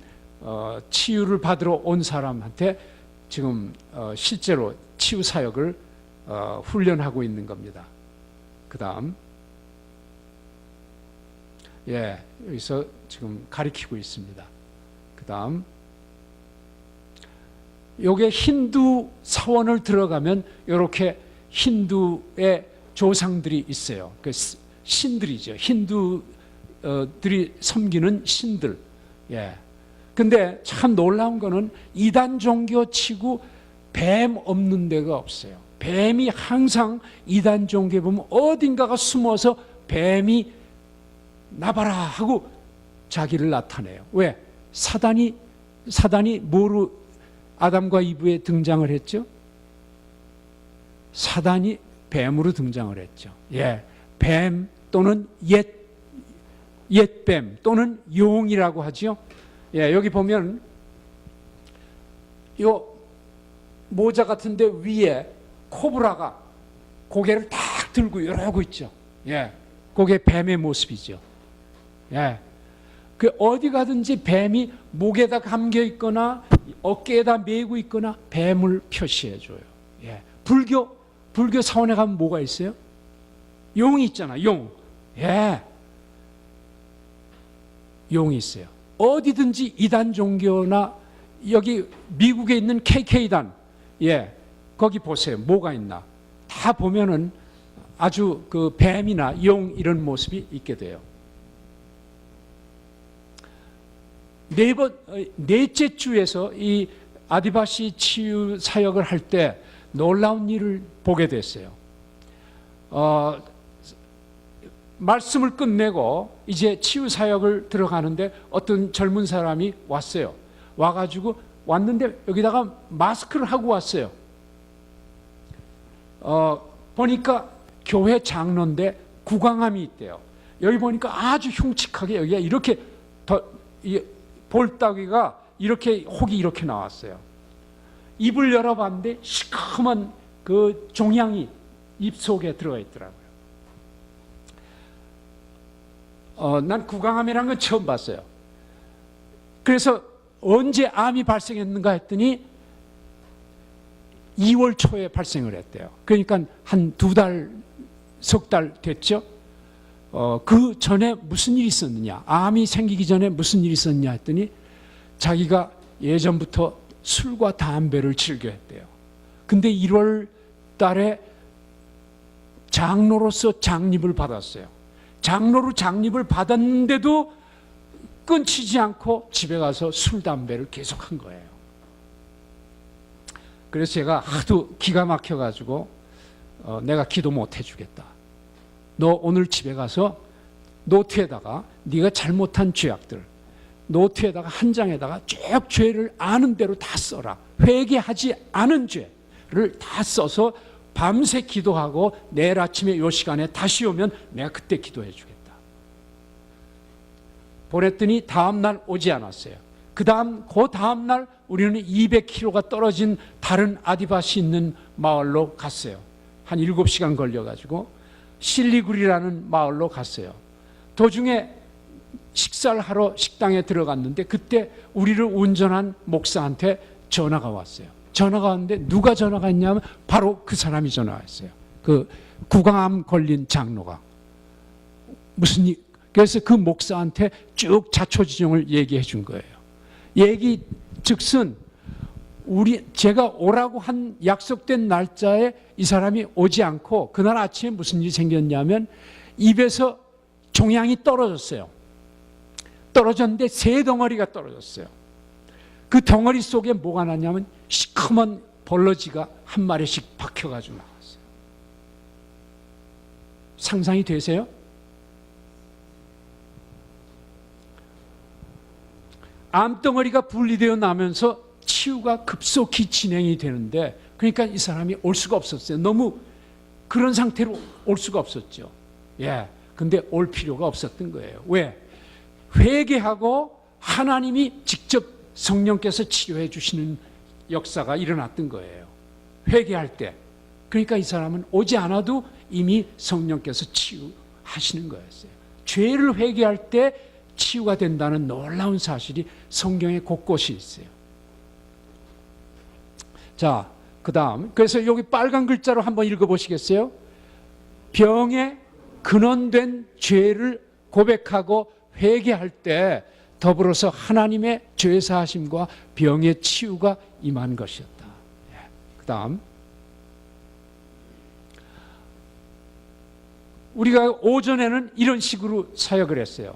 치유를 받으러 온 사람한테 지금 실제로 치유 사역을 훈련하고 있는 겁니다. 그 다음, 예, 여기서 지금 가리키고 있습니다. 그 다음, 요게 힌두 사원을 들어가면 이렇게 힌두의 조상들이 있어요. 그 신들이죠. 힌두들이 섬기는 신들. 예. 근데 참 놀라운 거는 이단 종교 치고 뱀 없는 데가 없어요. 뱀이 항상 이단 종교에 보면 어딘가가 숨어서 뱀이 나봐라 하고 자기를 나타내요. 왜? 사단이 뭐로 아담과 이브에 등장을 했죠? 사단이 뱀으로 등장을 했죠. 예, 뱀 또는 옛뱀 또는 용이라고 하죠. 예, 여기 보면 요 모자 같은데 위에 코브라가 고개를 딱 들고 이러고 있죠. 예, 그게 뱀의 모습이죠. 예, 그 어디 가든지 뱀이 목에다 감겨 있거나 어깨에다 메고 있거나 뱀을 표시해 줘요. 예, 불교 사원에 가면 뭐가 있어요? 용이 있잖아, 용. 예, 용이 있어요. 어디든지 이단 종교나 여기 미국에 있는 KK단, 예, 거기 보세요. 뭐가 있나? 다 보면은 아주 그 뱀이나 용 이런 모습이 있게 돼요. 넷째 주에서 이 아디바시 치유 사역을 할 때 놀라운 일을 보게 됐어요. 말씀을 끝내고 이제 치유 사역을 들어가는데 어떤 젊은 사람이 왔어요. 와가지고 왔는데 여기다가 마스크를 하고 왔어요. 보니까 교회 장로인데 구강암이 있대요. 여기 보니까 아주 흉측하게 여기가 이렇게 볼따귀가 이렇게 혹이 이렇게 나왔어요. 입을 열어봤는데 시커먼 그 종양이 입 속에 들어가 있더라고요. 난 구강암이라는 건 처음 봤어요. 그래서 언제 암이 발생했는가 했더니 2월 초에 발생을 했대요. 그러니까 한 2달, 석 달 됐죠. 그 전에 무슨 일이 있었느냐, 암이 생기기 전에 무슨 일이 있었느냐 했더니 자기가 예전부터 술과 담배를 즐겨했대요. 근데 1월 달에 장로로서 장립을 받았어요. 장로로 장립을 받았는데도 끊치지 않고 집에 가서 술, 담배를 계속한 거예요. 그래서 제가 하도 기가 막혀가지고 내가 기도 못 해주겠다. 너 오늘 집에 가서 노트에다가 네가 잘못한 죄악들, 노트에다가 한 장에다가 쭉 죄를 아는 대로 다 써라. 회개하지 않은 죄를 다 써서 밤새 기도하고 내일 아침에 이 시간에 다시 오면 내가 그때 기도해 주겠다. 보냈더니 다음날 오지 않았어요. 그 다음날 우리는 200km가 떨어진 다른 아디바시 있는 마을로 갔어요. 한 7시간 걸려가지고 실리구리라는 마을로 갔어요. 도중에 식사를 하러 식당에 들어갔는데 그때 우리를 운전한 목사한테 전화가 왔어요. 전화가 왔는데 누가 전화가 왔냐면 바로 그 사람이 전화했어요. 그 구강암 걸린 장로가. 무슨 일? 그래서 그 목사한테 쭉 자초지종을 얘기해 준 거예요. 얘기 즉슨 제가 오라고 한 약속된 날짜에 이 사람이 오지 않고 그날 아침에 무슨 일이 생겼냐면 입에서 종양이 떨어졌어요. 떨어졌는데 새 덩어리가 떨어졌어요. 그 덩어리 속에 뭐가 났냐면 시커먼 벌러지가 한 마리씩 박혀가지고 나왔어요. 상상이 되세요? 암덩어리가 분리되어 나면서 치유가 급속히 진행이 되는데 그러니까 이 사람이 올 수가 없었어요. 너무 그런 상태로 올 수가 없었죠. 예. 근데 올 필요가 없었던 거예요. 왜? 회개하고 하나님이 직접 성령께서 치료해 주시는 역사가 일어났던 거예요. 회개할 때. 그러니까 이 사람은 오지 않아도 이미 성령께서 치유하시는 거였어요. 죄를 회개할 때 치유가 된다는 놀라운 사실이 성경에 곳곳이 있어요. 자, 그 다음. 그래서 여기 빨간 글자로 한번 읽어보시겠어요? 병에 근원된 죄를 고백하고 회개할 때 더불어서 하나님의 죄사하심과 병의 치유가 임한 것이었다. 그 다음. 우리가 오전에는 이런 식으로 사역을 했어요.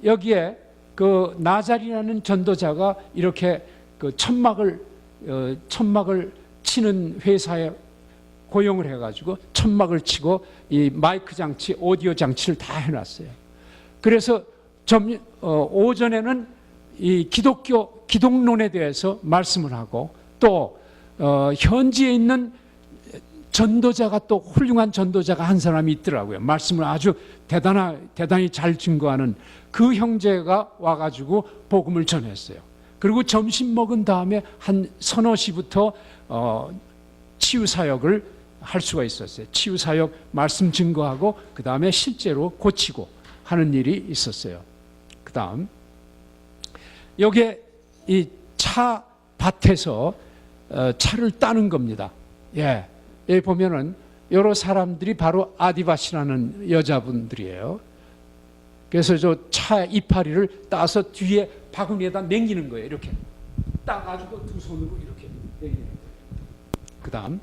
여기에 그 나잘이라는 전도자가 이렇게 그 천막을 치는 회사에 고용을 해가지고 천막을 치고 이 마이크 장치, 오디오 장치를 다 해놨어요. 그래서 오전에는 이 기독론에 대해서 말씀을 하고 또 현지에 있는 전도자가 또 훌륭한 전도자가 한 사람이 있더라고요. 말씀을 아주 대단히 잘 증거하는 그 형제가 와가지고 복음을 전했어요. 그리고 점심 먹은 다음에 한 서너 시부터 치유 사역을 할 수가 있었어요. 치유 사역 말씀 증거하고 그 다음에 실제로 고치고 하는 일이 있었어요. 그 다음 여기에 이 차 밭에서 차를 따는 겁니다. 예. 여기 보면은 여러 사람들이 바로 아디바시라는 여자분들이에요. 그래서 저 차 이파리를 따서 뒤에 바구니에다 남기는 거예요. 이렇게 따가지고 두 손으로 이렇게 남기는 거예요. 그 다음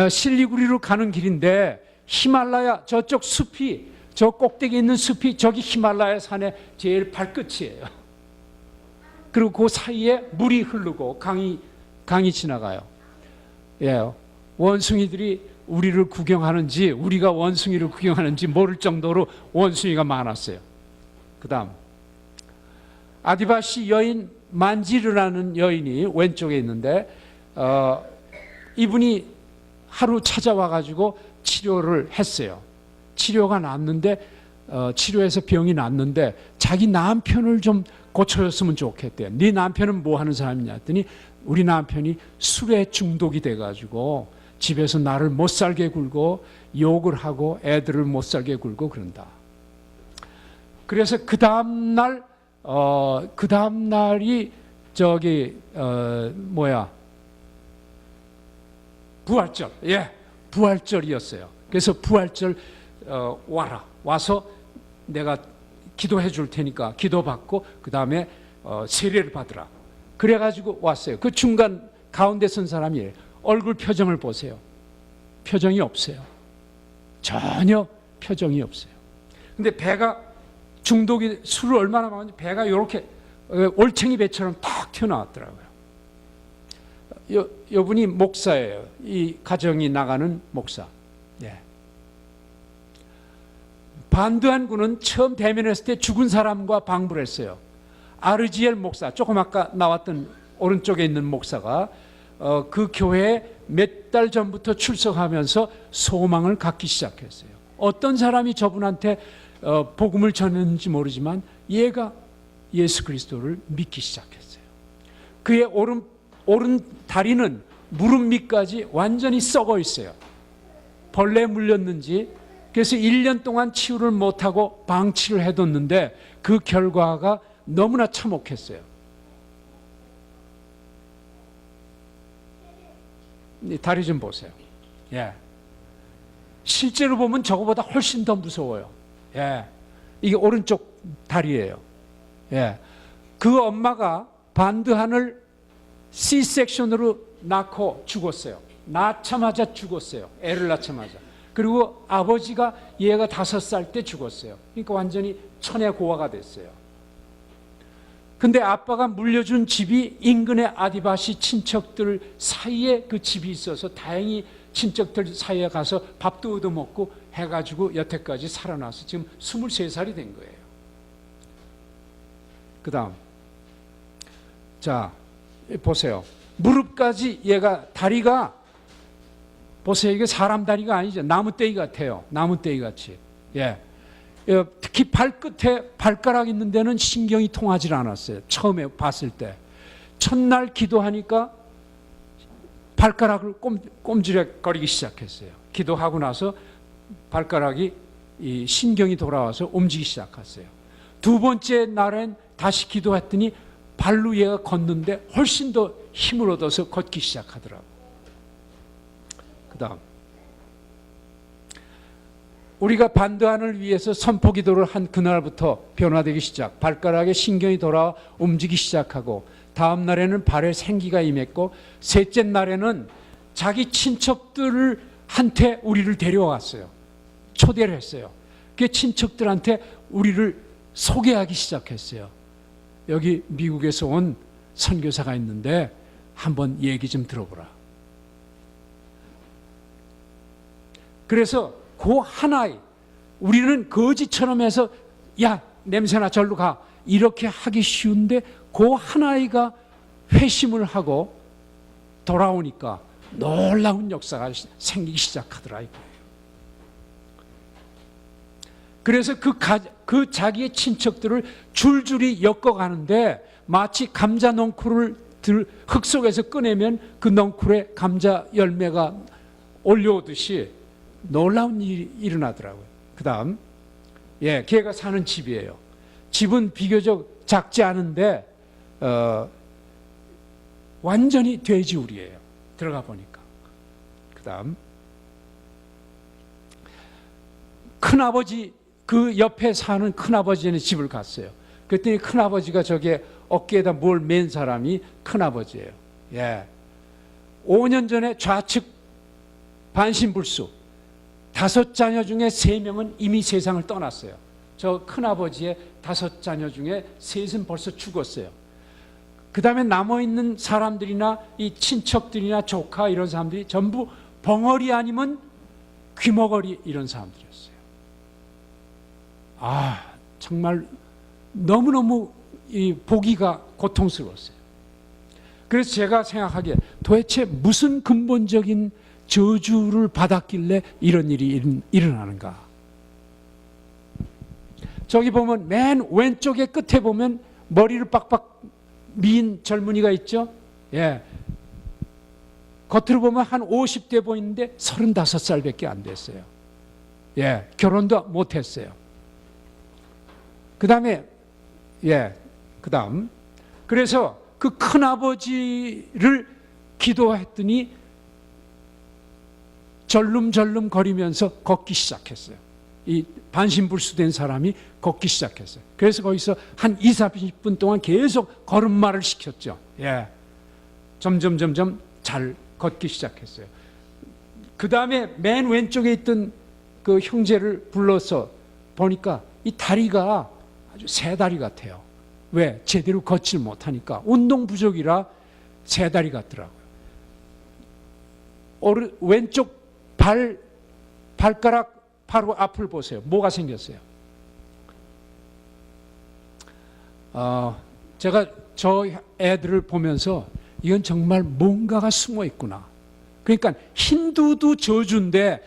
실리구리로 가는 길인데 히말라야 저쪽 숲이 저 꼭대기에 있는 숲이 저기 히말라야 산의 제일 발끝이에요. 그리고 그 사이에 물이 흐르고 강이 지나가요. 예, 원숭이들이 우리를 구경하는지 우리가 원숭이를 구경하는지 모를 정도로 원숭이가 많았어요. 그 다음 아디바시 여인 만지르라는 여인이 왼쪽에 있는데 이분이 하루 찾아와가지고 치료를 했어요. 치료가 났는데 치료해서 병이 났는데 자기 남편을 좀 고쳐줬으면 좋겠대요. 네 남편은 뭐 하는 사람이냐 했더니 우리 남편이 술에 중독이 돼가지고 집에서 나를 못 살게 굴고 욕을 하고 애들을 못 살게 굴고 그런다. 그래서 그 다음날이 부활절, 부활절이었어요. 그래서 부활절 와서 내가 기도해 줄 테니까 기도받고 그 다음에 세례를 받으라. 그래가지고 왔어요. 그 중간 가운데 선 사람이 얼굴 표정을 보세요. 표정이 없어요. 전혀 표정이 없어요. 근데 배가 중독이 술을 얼마나 먹었는지 배가 이렇게 올챙이 배처럼 탁 튀어나왔더라고요. 여분이 목사예요. 이 가정이 나가는 목사. 예. 반드한 군은 처음 대면했을 때 죽은 사람과 방불 했어요. 아르지엘 목사, 조금 아까 나왔던 오른쪽에 있는 목사가 그 교회에 몇 달 전부터 출석하면서 소망을 갖기 시작했어요. 어떤 사람이 저분한테 복음을 전했는지 모르지만 얘가 예수 그리스도를 믿기 시작했어요. 그의 오른 다리는 무릎 밑까지 완전히 썩어 있어요. 벌레 물렸는지. 그래서 1년 동안 치유를 못하고 방치를 해뒀는데 그 결과가 너무나 참혹했어요. 다리 좀 보세요. 예. 실제로 보면 저거보다 훨씬 더 무서워요. 예. 이게 오른쪽 다리예요. 예. 그 엄마가 반드한을 C-섹션으로 낳고 죽었어요. 낳자마자 죽었어요. 애를 낳자마자. 그리고 아버지가 얘가 5살 때 죽었어요. 그러니까 완전히 천혜고아가 됐어요. 근데 아빠가 물려준 집이 인근의 아디바시 친척들 사이에 그 집이 있어서 다행히 친척들 사이에 가서 밥도 얻어먹고 해가지고 여태까지 살아나서 지금 23살이 된 거예요. 그 다음 자 보세요. 무릎까지 얘가 다리가 보세요. 이게 사람 다리가 아니죠. 나무떼기 같아요. 나무떼기 같이. 예. 특히 발끝에 발가락 있는 데는 신경이 통하지 않았어요. 처음에 봤을 때. 첫날 기도하니까 발가락을 꼼지락거리기 시작했어요. 기도하고 나서 발가락이 이 신경이 돌아와서 움직이기 시작했어요. 두 번째 날엔 다시 기도했더니 발로 얘가 걷는데 훨씬 더 힘을 얻어서 걷기 시작하더라고요. 그 다음 우리가 반드한을 위해서 선포기도를 한 그날부터 변화되기 시작. 발가락에 신경이 돌아와 움직이기 시작하고 다음 날에는 발에 생기가 임했고 셋째 날에는 자기 친척들한테 우리를 데려왔어요. 초대를 했어요. 그 친척들한테 우리를 소개하기 시작했어요. 여기 미국에서 온 선교사가 있는데 한번 얘기 좀 들어보라. 그래서 그 하나의 우리는 거지처럼 해서 야 냄새나 절로 가 이렇게 하기 쉬운데 그 하나이가 회심을 하고 돌아오니까 놀라운 역사가 생기기 시작하더라 이거예요. 그래서 그 자기의 친척들을 줄줄이 엮어가는데 마치 감자 넝쿨을 흙 속에서 꺼내면 그 넝쿨에 감자 열매가 올려오듯이 놀라운 일이 일어나더라고요. 그 다음 걔가 사는 집이에요. 집은 비교적 작지 않은데 완전히 돼지우리예요. 들어가 보니까. 그 다음 큰아버지 그 옆에 사는 큰아버지의 집을 갔어요. 그랬더니 큰아버지가 저게 어깨에다 뭘 맨 사람이 큰아버지예요. 5년 전에 좌측 반신불수 5자녀 중에 3명은 이미 세상을 떠났어요. 저 큰아버지의 5자녀 중에 3은 벌써 죽었어요. 그 다음에 남아있는 사람들이나 이 친척들이나 조카 이런 사람들이 전부 벙어리 아니면 귀머거리 이런 사람들이었어요. 정말 너무너무 이 보기가 고통스러웠어요. 그래서 제가 생각하기에 도대체 무슨 근본적인 저주를 받았길래 이런 일이 일어나는가. 저기 보면 맨 왼쪽에 끝에 보면 머리를 빡빡 민 젊은이가 있죠. 예. 겉으로 보면 한 50대 보이는데 35살밖에 안 됐어요. 예. 결혼도 못 했어요. 그다음에 그다음 그래서 그 큰아버지를 기도했더니 절름절름 거리면서 걷기 시작했어요. 이 반신불수된 사람이 걷기 시작했어요. 그래서 거기서 한 20-30분 동안 계속 걸음마를 시켰죠. 예. 점점 잘 걷기 시작했어요. 그 다음에 맨 왼쪽에 있던 그 형제를 불러서 보니까 이 다리가 아주 새 다리 같아요. 왜? 제대로 걷질 못하니까. 운동 부족이라 새 다리 같더라고요. 왼쪽 발가락 바로 앞을 보세요. 뭐가 생겼어요? 제가 저 애들을 보면서 이건 정말 뭔가가 숨어 있구나. 그러니까 힌두도 저주인데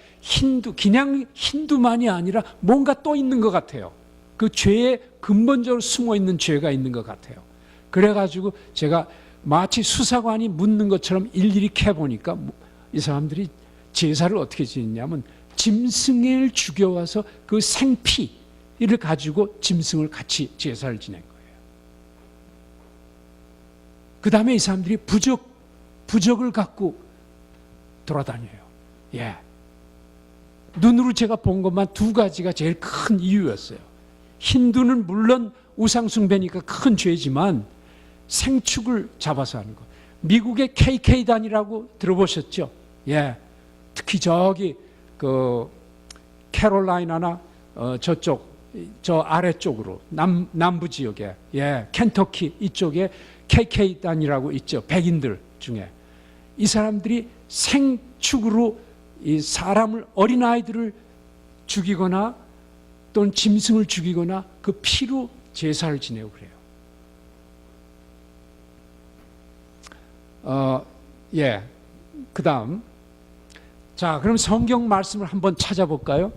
그냥 힌두만이 아니라 뭔가 또 있는 것 같아요. 그 죄에 근본적으로 숨어 있는 죄가 있는 것 같아요. 그래가지고 제가 마치 수사관이 묻는 것처럼 일일이 캐보니까 이 사람들이 제사를 어떻게 지냈냐면 짐승을 죽여와서 그 생피를 가지고 짐승을 같이 제사를 지낸 거예요. 그 다음에 이 사람들이 부적을 갖고 돌아다녀요. 예. 눈으로 제가 본 것만 2가지가 제일 큰 이유였어요. 힌두는 물론 우상숭배니까 큰 죄지만 생축을 잡아서 하는 거. 미국의 KK단이라고 들어보셨죠? 예. 특히 저기 그 캐롤라이나나 저 아래쪽으로 남부 지역에 켄터키 이쪽에 KK단이라고 있죠. 백인들 중에 이 사람들이 생축으로 이 사람을 어린아이들을 죽이거나 또는 짐승을 죽이거나 그 피로 제사를 지내고 그래요. 그다음 자, 그럼 성경 말씀을 한번 찾아볼까요?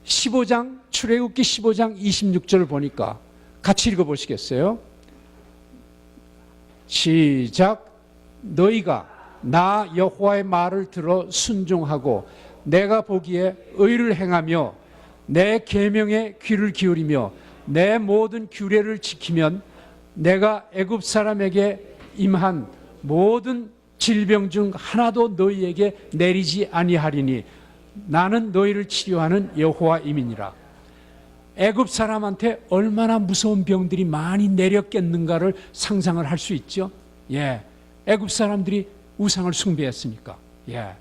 15장 출애굽기 15장 26절 보니까 같이 읽어보시겠어요? 시작. 너희가 나 여호와의 말을 들어 순종하고 내가 보기에 의를 행하며 내 계명에 귀를 기울이며 내 모든 규례를 지키면 내가 애굽 사람에게 임한 모든 질병 중 하나도 너희에게 내리지 아니하리니 나는 너희를 치료하는 여호와임이니라. 애굽 사람한테 얼마나 무서운 병들이 많이 내렸겠는가를 상상을 할 수 있죠. 예, 애굽 사람들이 우상을 숭배했으니까. 예.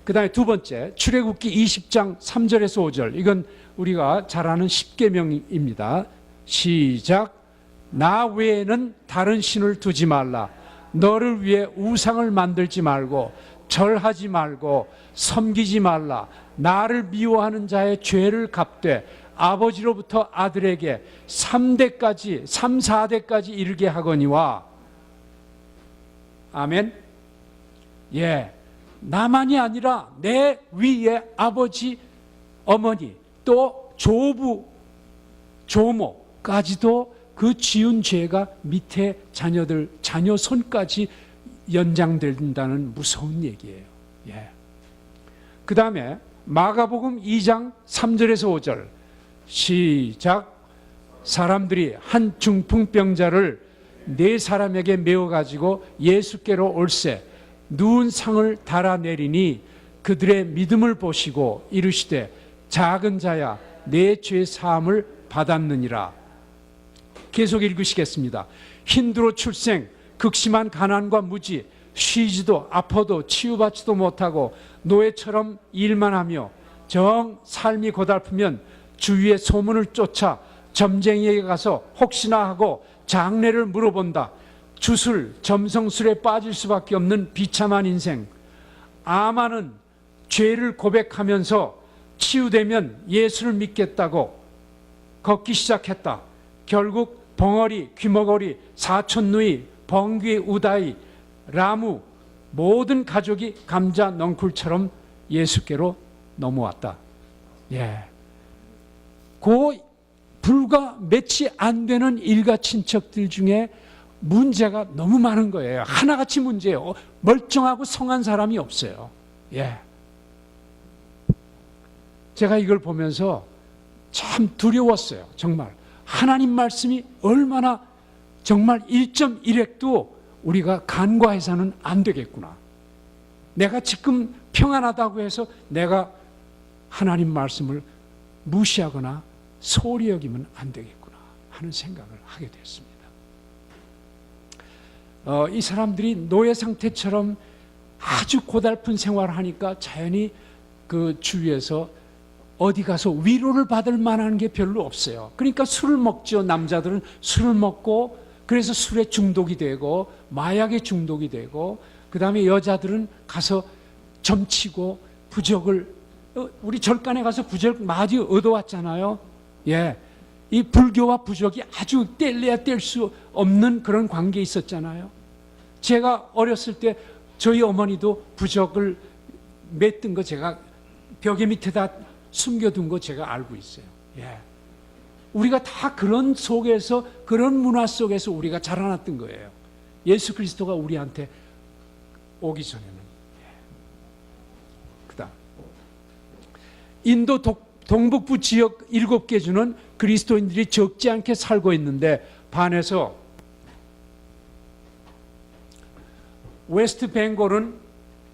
그 다음에 두 번째 출애굽기 20장 3절에서 5절 이건 우리가 잘 아는 십계명입니다. 시작. 나 외에는 다른 신을 두지 말라. 너를 위해 우상을 만들지 말고 절하지 말고 섬기지 말라. 나를 미워하는 자의 죄를 갚되 아버지로부터 아들에게 3대까지 4대까지 이르게 하거니와. 아멘. 예, 나만이 아니라 내 위에 아버지, 어머니 또 조부, 조모까지도 그 지은 죄가 밑에 자녀 손까지 연장된다는 무서운 얘기예요. 예. 그 다음에 마가복음 2장 3절에서 5절 시작. 사람들이 한 중풍병자를 4사람에게 메어가지고 예수께로 올세 누운 상을 달아내리니 그들의 믿음을 보시고 이르시되 작은 자야 내 죄 사함을 받았느니라. 계속 읽으시겠습니다. 힌두로 출생, 극심한 가난과 무지, 쉬지도 아파도 치유받지도 못하고 노예처럼 일만 하며 정 삶이 고달프면 주위의 소문을 쫓아 점쟁이에게 가서 혹시나 하고 장례를 물어본다. 주술, 점성술에 빠질 수밖에 없는 비참한 인생. 아마는 죄를 고백하면서 치유되면 예수를 믿겠다고 걷기 시작했다. 결국 벙어리, 귀머거리, 사촌누이, 벙귀, 우다이, 라무 모든 가족이 감자 넝쿨처럼 예수께로 넘어왔다. 예. 그 불과 며칠 안 되는 일가 친척들 중에 문제가 너무 많은 거예요. 하나같이 문제예요. 멀쩡하고 성한 사람이 없어요. 예. 제가 이걸 보면서 참 두려웠어요. 정말 하나님 말씀이 얼마나 정말 1.1핵도 우리가 간과해서는 안 되겠구나. 내가 지금 평안하다고 해서 내가 하나님 말씀을 무시하거나 소홀히 여기면 안 되겠구나 하는 생각을 하게 됐습니다. 이 사람들이 노예 상태처럼 아주 고달픈 생활을 하니까 자연히 그 주위에서 어디 가서 위로를 받을 만한 게 별로 없어요. 그러니까 술을 먹죠. 남자들은 술을 먹고 그래서 술에 중독이 되고 마약에 중독이 되고 그 다음에 여자들은 가서 점치고 부적을 우리 절간에 가서 부적 많이 얻어왔잖아요. 예, 이 불교와 부적이 아주 뗄래야 뗄 수 없는 그런 관계에 있었잖아요. 제가 어렸을 때 저희 어머니도 부적을 맺던 거 제가 벽에 밑에다 숨겨둔 거 제가 알고 있어요. 예. 우리가 다 그런 속에서 그런 문화 속에서 우리가 자라났던 거예요. 예수 그리스도가 우리한테 오기 전에는. 그다음 인도 동북부 지역 7개 주는 그리스도인들이 적지 않게 살고 있는데 반해서 웨스트 벵골은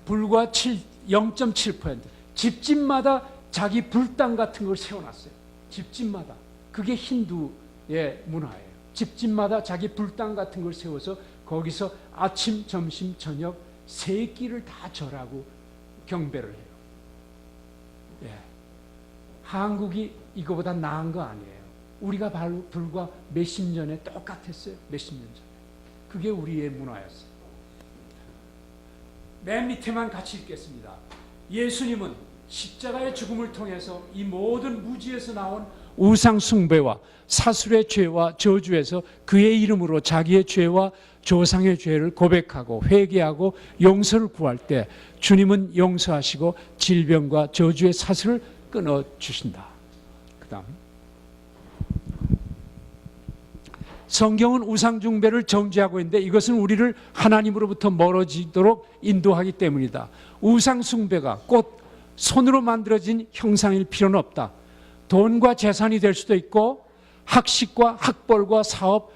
불과 0.7%, 집집마다 자기 불당 같은 걸 세워놨어요. 집집마다. 그게 힌두의 문화예요. 집집마다 자기 불당 같은 걸 세워서 거기서 아침, 점심, 저녁 세 끼를 다 절하고 경배를 해요. 예. 한국이 이거보다 나은 거 아니에요. 우리가 불과 몇십 년에 똑같았어요. 몇십 년 전에. 그게 우리의 문화였어요. 맨 밑에만 같이 읽겠습니다. 예수님은 십자가의 죽음을 통해서 이 모든 무지에서 나온 우상 숭배와 사술의 죄와 저주에서 그의 이름으로 자기의 죄와 조상의 죄를 고백하고 회개하고 용서를 구할 때 주님은 용서하시고 질병과 저주의 사슬을 끊어주신다. 그 다음 성경은 우상 숭배를 정죄하고 있는데 이것은 우리를 하나님으로부터 멀어지도록 인도하기 때문이다. 우상 숭배가 곧 손으로 만들어진 형상일 필요는 없다. 돈과 재산이 될 수도 있고 학식과 학벌과 사업,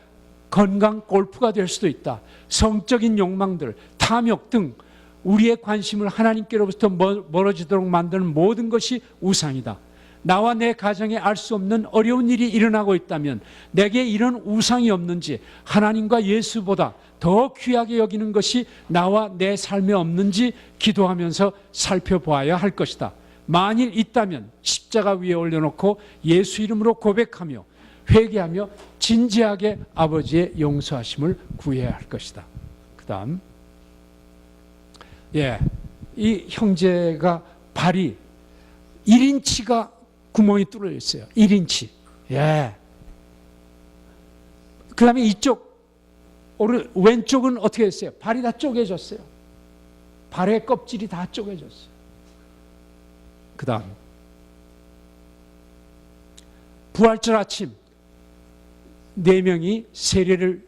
건강, 골프가 될 수도 있다. 성적인 욕망들, 탐욕 등 우리의 관심을 하나님께로부터 멀어지도록 만드는 모든 것이 우상이다. 나와 내 가정에 알 수 없는 어려운 일이 일어나고 있다면 내게 이런 우상이 없는지 하나님과 예수보다 더 귀하게 여기는 것이 나와 내 삶에 없는지 기도하면서 살펴보아야 할 것이다. 만일 있다면 십자가 위에 올려놓고 예수 이름으로 고백하며 회개하며 진지하게 아버지의 용서하심을 구해야 할 것이다. 그 다음 이 형제가 발이 1인치가 구멍이 뚫려 있어요. 1인치. 그 다음에 이쪽 왼쪽은 어떻게 됐어요? 발이 다 쪼개졌어요. 발의 껍질이 다 쪼개졌어요. 그 다음 부활절 아침 4명이 세례를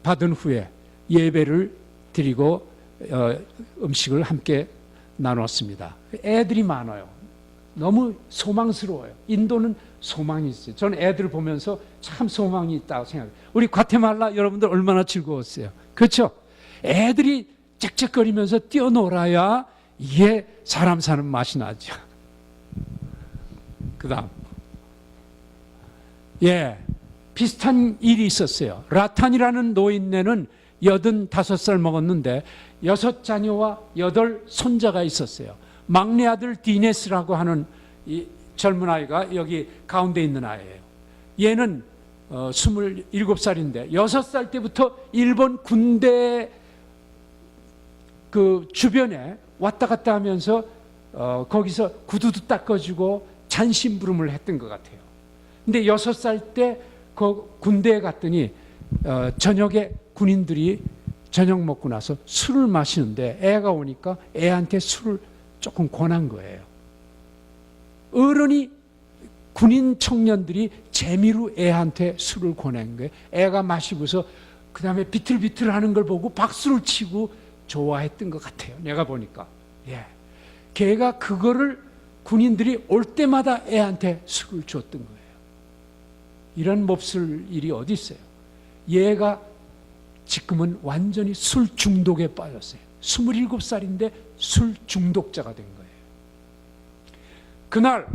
받은 후에 예배를 드리고 음식을 함께 나눴습니다. 애들이 많아요. 너무 소망스러워요. 인도는 소망이 있어요. 저는 애들 보면서 참 소망이 있다고 생각해요. 우리 과테말라 여러분들 얼마나 즐거웠어요. 그렇죠? 애들이 짹짹거리면서 뛰어놀아야 이게 사람 사는 맛이 나죠. 그 다음 비슷한 일이 있었어요. 라탄이라는 노인네는 85살 먹었는데 6자녀와 8손자가 있었어요. 막내 아들 디네스라고 하는 이 젊은 아이가 여기 가운데 있는 아이예요. 얘는 27살인데 6살 때부터 일본 군대 그 주변에 왔다 갔다 하면서 거기서 구두도 닦아주고 잔심부름을 했던 것 같아요. 근데 6살 때 그 군대에 갔더니 저녁에 군인들이 저녁 먹고 나서 술을 마시는데 애가 오니까 애한테 술을 조금 권한 거예요. 어른이 군인 청년들이 재미로 애한테 술을 권한 거예요. 애가 마시고서 그 다음에 비틀비틀 하는 걸 보고 박수를 치고 좋아했던 것 같아요. 내가 보니까. 예. 걔가 그거를 군인들이 올 때마다 애한테 술을 줬던 거예요. 이런 몹쓸 일이 어디 있어요? 얘가 지금은 완전히 술 중독에 빠졌어요. 27살인데 술 중독자가 된 거예요. 그날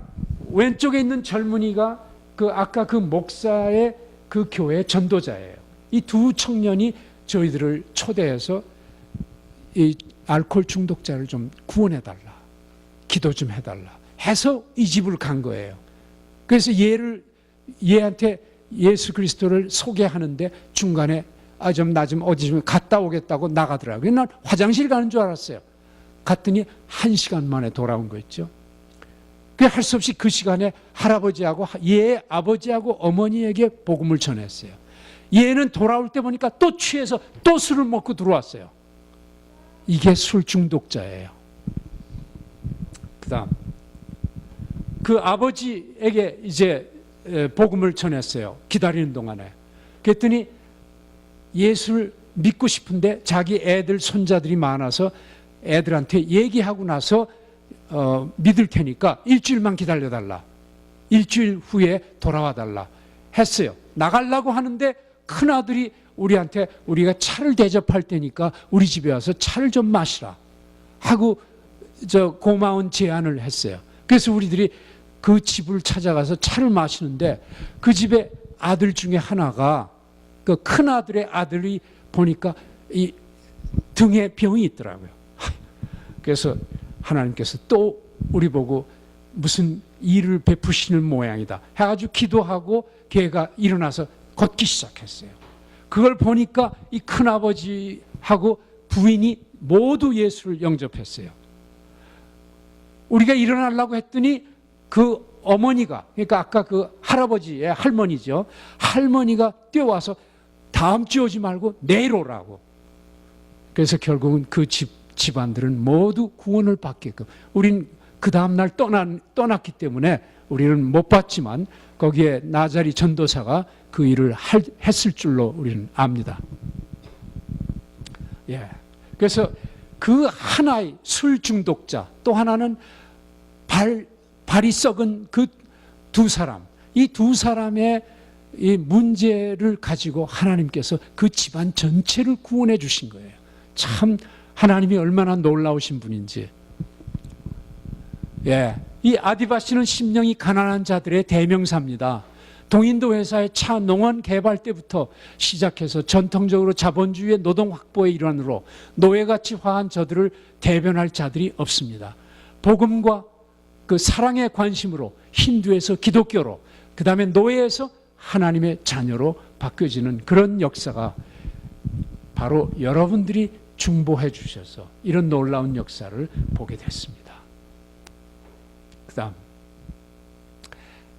왼쪽에 있는 젊은이가 아까 그 목사의 그 교회 전도자예요. 이 두 청년이 저희들을 초대해서 이 알코올 중독자를 좀 구원해달라, 기도 좀 해달라 해서 이 집을 간 거예요. 그래서 얘한테 예수 그리스도를 소개하는데 중간에 나 좀 어디 좀 갔다 오겠다고 나가더라고요. 난 화장실 가는 줄 알았어요. 갔더니 1시간 만에 돌아온 거 있죠. 할 수 없이 그 시간에 할아버지하고 얘 아버지하고 어머니에게 복음을 전했어요. 얘는 돌아올 때 보니까 또 취해서 또 술을 먹고 들어왔어요. 이게 술 중독자예요. 그다음 그 아버지에게 이제 복음을 전했어요. 기다리는 동안에. 그랬더니 예수를 믿고 싶은데 자기 애들 손자들이 많아서 애들한테 얘기하고 나서 믿을 테니까 일주일만 기다려달라, 일주일 후에 돌아와 달라 했어요. 나가려고 하는데 큰아들이 우리한테 우리가 차를 대접할 테니까 우리 집에 와서 차를 좀 마시라 하고 고마운 제안을 했어요. 그래서 우리들이 그 집을 찾아가서 차를 마시는데 그 집에 아들 중에 하나가 그 큰아들의 아들이 보니까 이 등에 병이 있더라고요. 그래서 하나님께서 또 우리 보고 무슨 일을 베푸시는 모양이다 해가지고 기도하고 걔가 일어나서 걷기 시작했어요. 그걸 보니까 이 큰아버지하고 부인이 모두 예수를 영접했어요. 우리가 일어나려고 했더니 그 어머니가, 그러니까 아까 그 할아버지의 할머니죠. 할머니가 뛰어와서 다음 주 오지 말고 내일 오라고. 그래서 결국은 그 집안들은 모두 구원을 받게끔. 우린 그 다음날 떠났기 때문에 우리는 못 봤지만 거기에 나자리 전도사가 그 일을 했을 줄로 우리는 압니다. 예. 그래서 그 하나의 술 중독자, 또 하나는 발이 썩은 그 두 사람, 이 두 사람의 이 문제를 가지고 하나님께서 그 집안 전체를 구원해 주신 거예요. 참 하나님이 얼마나 놀라우신 분인지. 예, 이 아디바시는 심령이 가난한 자들의 대명사입니다. 동인도 회사의 차 농원 개발 때부터 시작해서 전통적으로 자본주의의 노동 확보의 일환으로 노예같이 화한 저들을 대변할 자들이 없습니다. 복음과 그 사랑의 관심으로 힌두에서 기독교로, 그 다음에 노예에서 하나님의 자녀로 바뀌어지는 그런 역사가 바로 여러분들이 중보해 주셔서 이런 놀라운 역사를 보게 됐습니다. 그 다음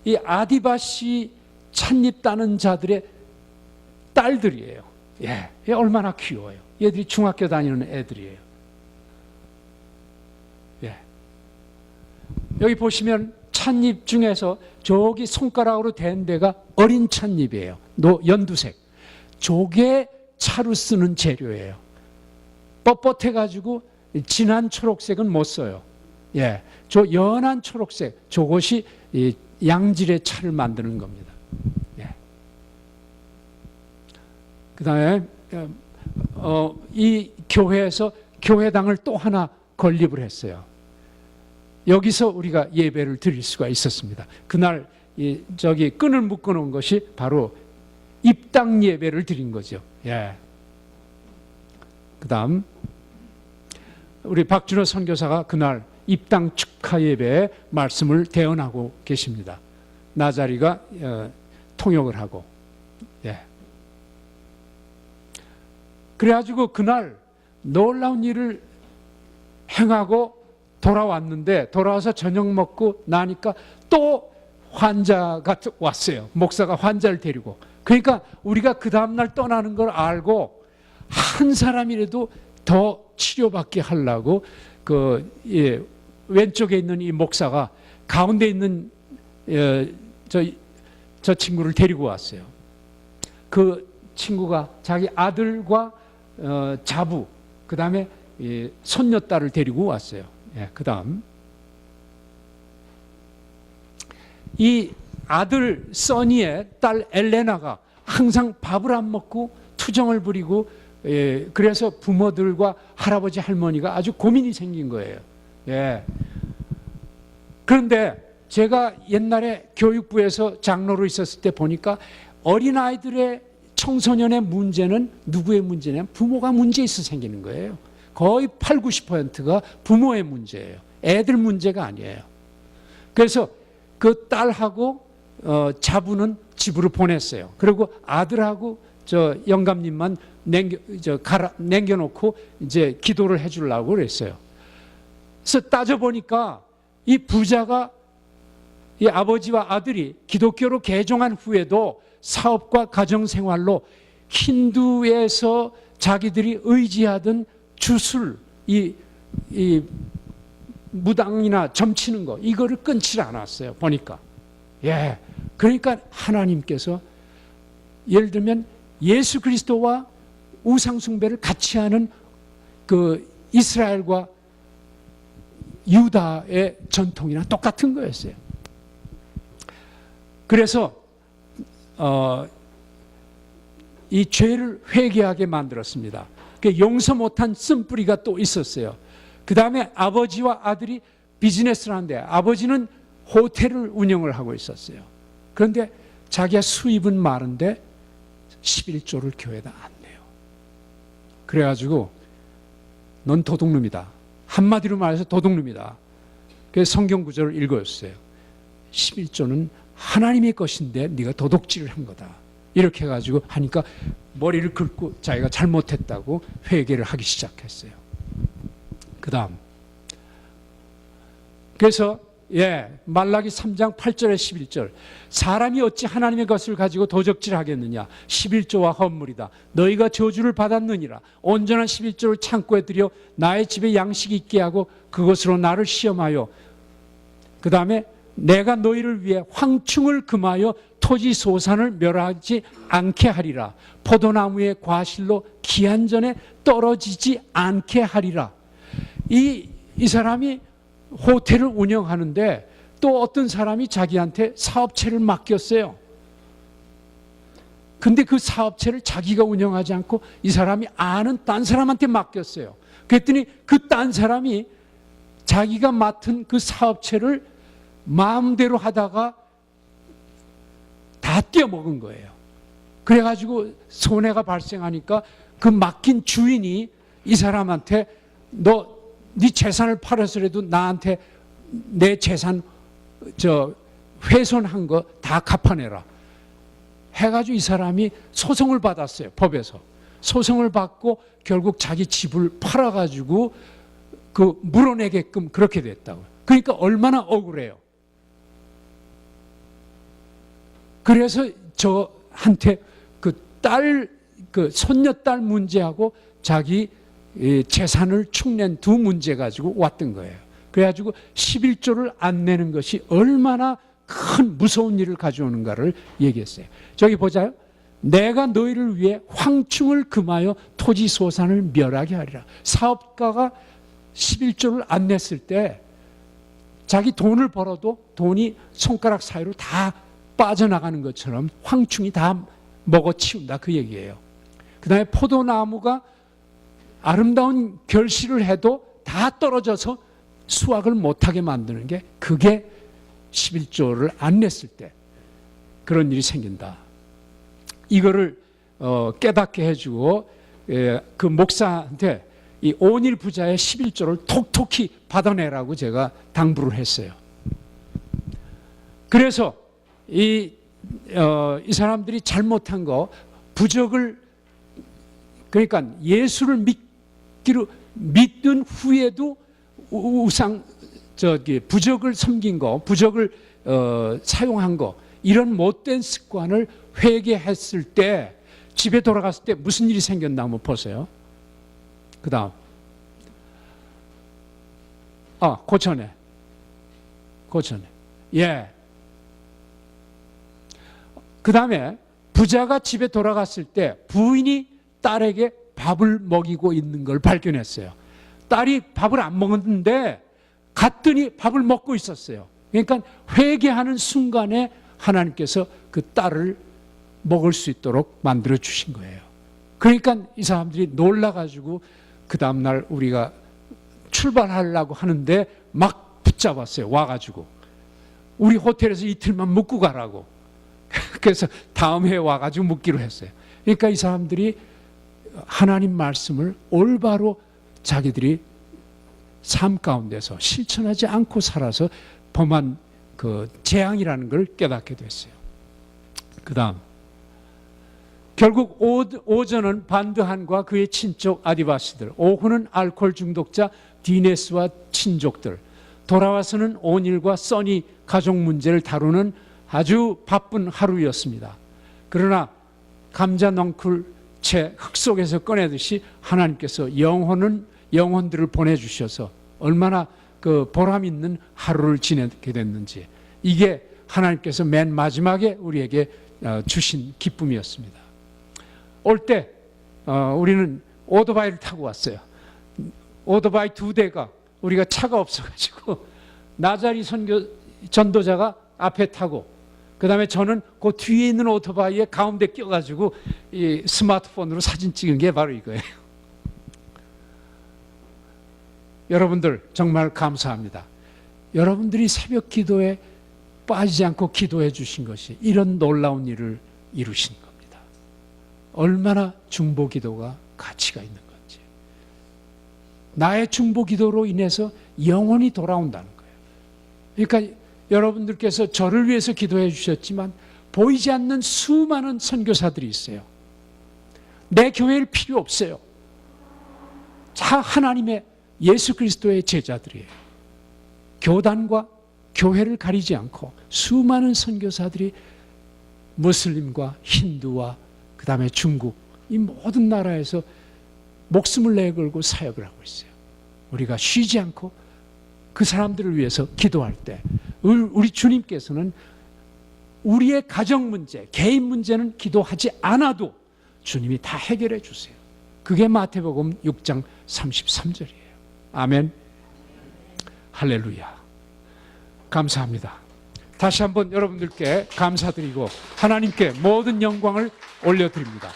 이 아디바시 찻잎 따는 자들의 딸들이에요. 예, 얼마나 귀여워요. 얘들이 중학교 다니는 애들이에요. 예. 여기 보시면 찻잎 중에서 저기 손가락으로 된 데가 어린 찻잎이에요. 연두색. 저게 차로 쓰는 재료예요. 뻣뻣해가지고 진한 초록색은 못 써요. 예, 저 연한 초록색, 저것이 양질의 차를 만드는 겁니다. 예. 그 다음에 이 교회에서 교회당을 또 하나 건립을 했어요. 여기서 우리가 예배를 드릴 수가 있었습니다. 그날 저기 끈을 묶어놓은 것이 바로 입당 예배를 드린 거죠. 예. 그 다음 우리 박준호 선교사가 그날 입당 축하 예배에 말씀을 대언하고 계십니다. 나자리가 통역을 하고. 예. 그래가지고 그날 놀라운 일을 행하고 돌아왔는데, 돌아와서 저녁 먹고 나니까 또 환자가 왔어요. 목사가 환자를 데리고. 그러니까 우리가 그 다음날 떠나는 걸 알고 한 사람이라도 더 치료받게 하려고 왼쪽에 있는 이 목사가 가운데 있는 저 친구를 데리고 왔어요. 그 친구가 자기 아들과 자부, 그 다음에 손녀딸을 데리고 왔어요. 예, 그 다음 이 아들 써니의 딸 엘레나가 항상 밥을 안 먹고 투정을 부리고, 그래서 부모들과 할아버지 할머니가 아주 고민이 생긴 거예요. 예. 그런데 제가 옛날에 교육부에서 장로로 있었을 때 보니까 어린아이들의 청소년의 문제는 누구의 문제냐면 부모가 문제 있어 생기는 거예요. 거의 8, 90%가 부모의 문제예요. 애들 문제가 아니에요. 그래서 그 딸하고 자부는 집으로 보냈어요. 그리고 아들하고 저 영감님만 남겨놓고 이제 기도를 해주려고 그랬어요. 그래서 따져보니까 이 부자가 이 아버지와 아들이 기독교로 개종한 후에도 사업과 가정생활로 힌두에서 자기들이 의지하던 주술, 이 무당이나 점치는 거, 이거를 끊지 않았어요. 보니까. 예. 그러니까 하나님께서 예를 들면 예수 그리스도와 우상숭배를 같이 하는 그 이스라엘과 유다의 전통이랑 똑같은 거였어요. 그래서 이 죄를 회개하게 만들었습니다. 용서 못한 쓴뿌리가 또 있었어요. 그 다음에 아버지와 아들이 비즈니스를 하는데 아버지는 호텔을 운영을 하고 있었어요. 그런데 자기가 수입은 많은데 11조를 교회에다 안 내요. 그래가지고 넌 도둑놈이다. 한마디로 말해서 도둑놈이다. 그래서 성경 구절을 읽어줬어요. 11조는 하나님의 것인데 네가 도둑질을 한 거다. 이렇게 해가지고 하니까 머리를 긁고 자기가 잘못했다고 회개를 하기 시작했어요. 그 다음 그래서 말라기 3장 8절에 11절 사람이 어찌 하나님의 것을 가지고 도적질하겠느냐 11조와 헌물이다. 너희가 저주를 받았느니라. 온전한 11조를 창고에 들여 나의 집에 양식이 있게 하고 그것으로 나를 시험하여 그 다음에 내가 너희를 위해 황충을 금하여 토지 소산을 멸하지 않게 하리라. 포도나무의 과실로 기한전에 떨어지지 않게 하리라. 이 사람이 호텔을 운영하는데 또 어떤 사람이 자기한테 사업체를 맡겼어요. 근데 그 사업체를 자기가 운영하지 않고 이 사람이 아는 딴 사람한테 맡겼어요. 그랬더니 그 딴 사람이 자기가 맡은 그 사업체를 마음대로 하다가 다 떼어먹은 거예요. 그래가지고 손해가 발생하니까 그 맡긴 주인이 이 사람한테 네 재산을 팔아서라도 나한테 내 재산 훼손한 거 다 갚아내라 해가지고 이 사람이 소송을 받았어요. 법에서 소송을 받고 결국 자기 집을 팔아가지고 그 물어내게끔 그렇게 됐다고요. 그러니까 얼마나 억울해요. 그래서 저한테 그 손녀딸 문제하고 자기 재산을 축낸 두 문제 가지고 왔던 거예요. 그래가지고 11조를 안 내는 것이 얼마나 큰 무서운 일을 가져오는가를 얘기했어요. 저기 보자요. 내가 너희를 위해 황충을 금하여 토지 소산을 멸하게 하리라. 사업가가 11조를 안 냈을 때 자기 돈을 벌어도 돈이 손가락 사이로 다 빠져나가는 것처럼 황충이 다 먹어치운다 그 얘기예요. 그 다음에 포도나무가 아름다운 결실을 해도 다 떨어져서 수확을 못하게 만드는 게 그게 11조를 안 냈을 때 그런 일이 생긴다. 이거를 깨닫게 해주고 그 목사한테 이 온일 부자의 11조를 톡톡히 받아내라고 제가 당부를 했어요. 그래서 이 사람들이 잘못한 거 부적을 그러니까 예수를 믿은 후에도 부적을 섬긴 거, 부적을 사용한 거 이런 못된 습관을 회개했을 때 집에 돌아갔을 때 무슨 일이 생겼나 한번 보세요. 그 다음 고쳐내. 그 다음에 부자가 집에 돌아갔을 때 부인이 딸에게 밥을 먹이고 있는 걸 발견했어요. 딸이 밥을 안 먹었는데 갔더니 밥을 먹고 있었어요. 그러니까 회개하는 순간에 하나님께서 그 딸을 먹을 수 있도록 만들어 주신 거예요. 그러니까 이 사람들이 놀라가지고 그 다음날 우리가 출발하려고 하는데 막 붙잡았어요. 와가지고 우리 호텔에서 이틀만 묵고 가라고. 그래서 다음 해에 와가지고 묵기로 했어요. 그러니까 이 사람들이 하나님 말씀을 올바로 자기들이 삶 가운데서 실천하지 않고 살아서 범한 그 재앙이라는 걸 깨닫게 됐어요. 그 다음 결국 오전은 반드한과 그의 친족 아디바시들, 오후는 알코올 중독자 디네스와 친족들, 돌아와서는 오닐과 써니 가족 문제를 다루는 아주 바쁜 하루였습니다. 그러나 감자 넝쿨채 흙 속에서 꺼내듯이 하나님께서 영혼들을 보내주셔서 얼마나 그 보람 있는 하루를 지내게 됐는지, 이게 하나님께서 맨 마지막에 우리에게 주신 기쁨이었습니다. 올 때 우리는 오토바이를 타고 왔어요. 오토바이 2대가, 우리가 차가 없어가지고 나자리 전도자가 앞에 타고, 그 다음에 저는 그 뒤에 있는 오토바이에 가운데 껴가지고 이 스마트폰으로 사진 찍은 게 바로 이거예요. 여러분들 정말 감사합니다. 여러분들이 새벽 기도에 빠지지 않고 기도해 주신 것이 이런 놀라운 일을 이루신 겁니다. 얼마나 중보 기도가 가치가 있는 건지. 나의 중보 기도로 인해서 영혼이 돌아온다는 거예요. 그러니까 여러분들께서 저를 위해서 기도해 주셨지만 보이지 않는 수많은 선교사들이 있어요. 내 교회일 필요 없어요. 다 하나님의 예수 그리스도의 제자들이에요. 교단과 교회를 가리지 않고 수많은 선교사들이 무슬림과 힌두와 그 다음에 중국, 이 모든 나라에서 목숨을 내걸고 사역을 하고 있어요. 우리가 쉬지 않고 그 사람들을 위해서 기도할 때 우리 주님께서는 우리의 가정 문제, 개인 문제는 기도하지 않아도 주님이 다 해결해 주세요. 그게 마태복음 6장 33절이에요. 아멘. 할렐루야. 감사합니다. 다시 한번 여러분들께 감사드리고 하나님께 모든 영광을 올려드립니다.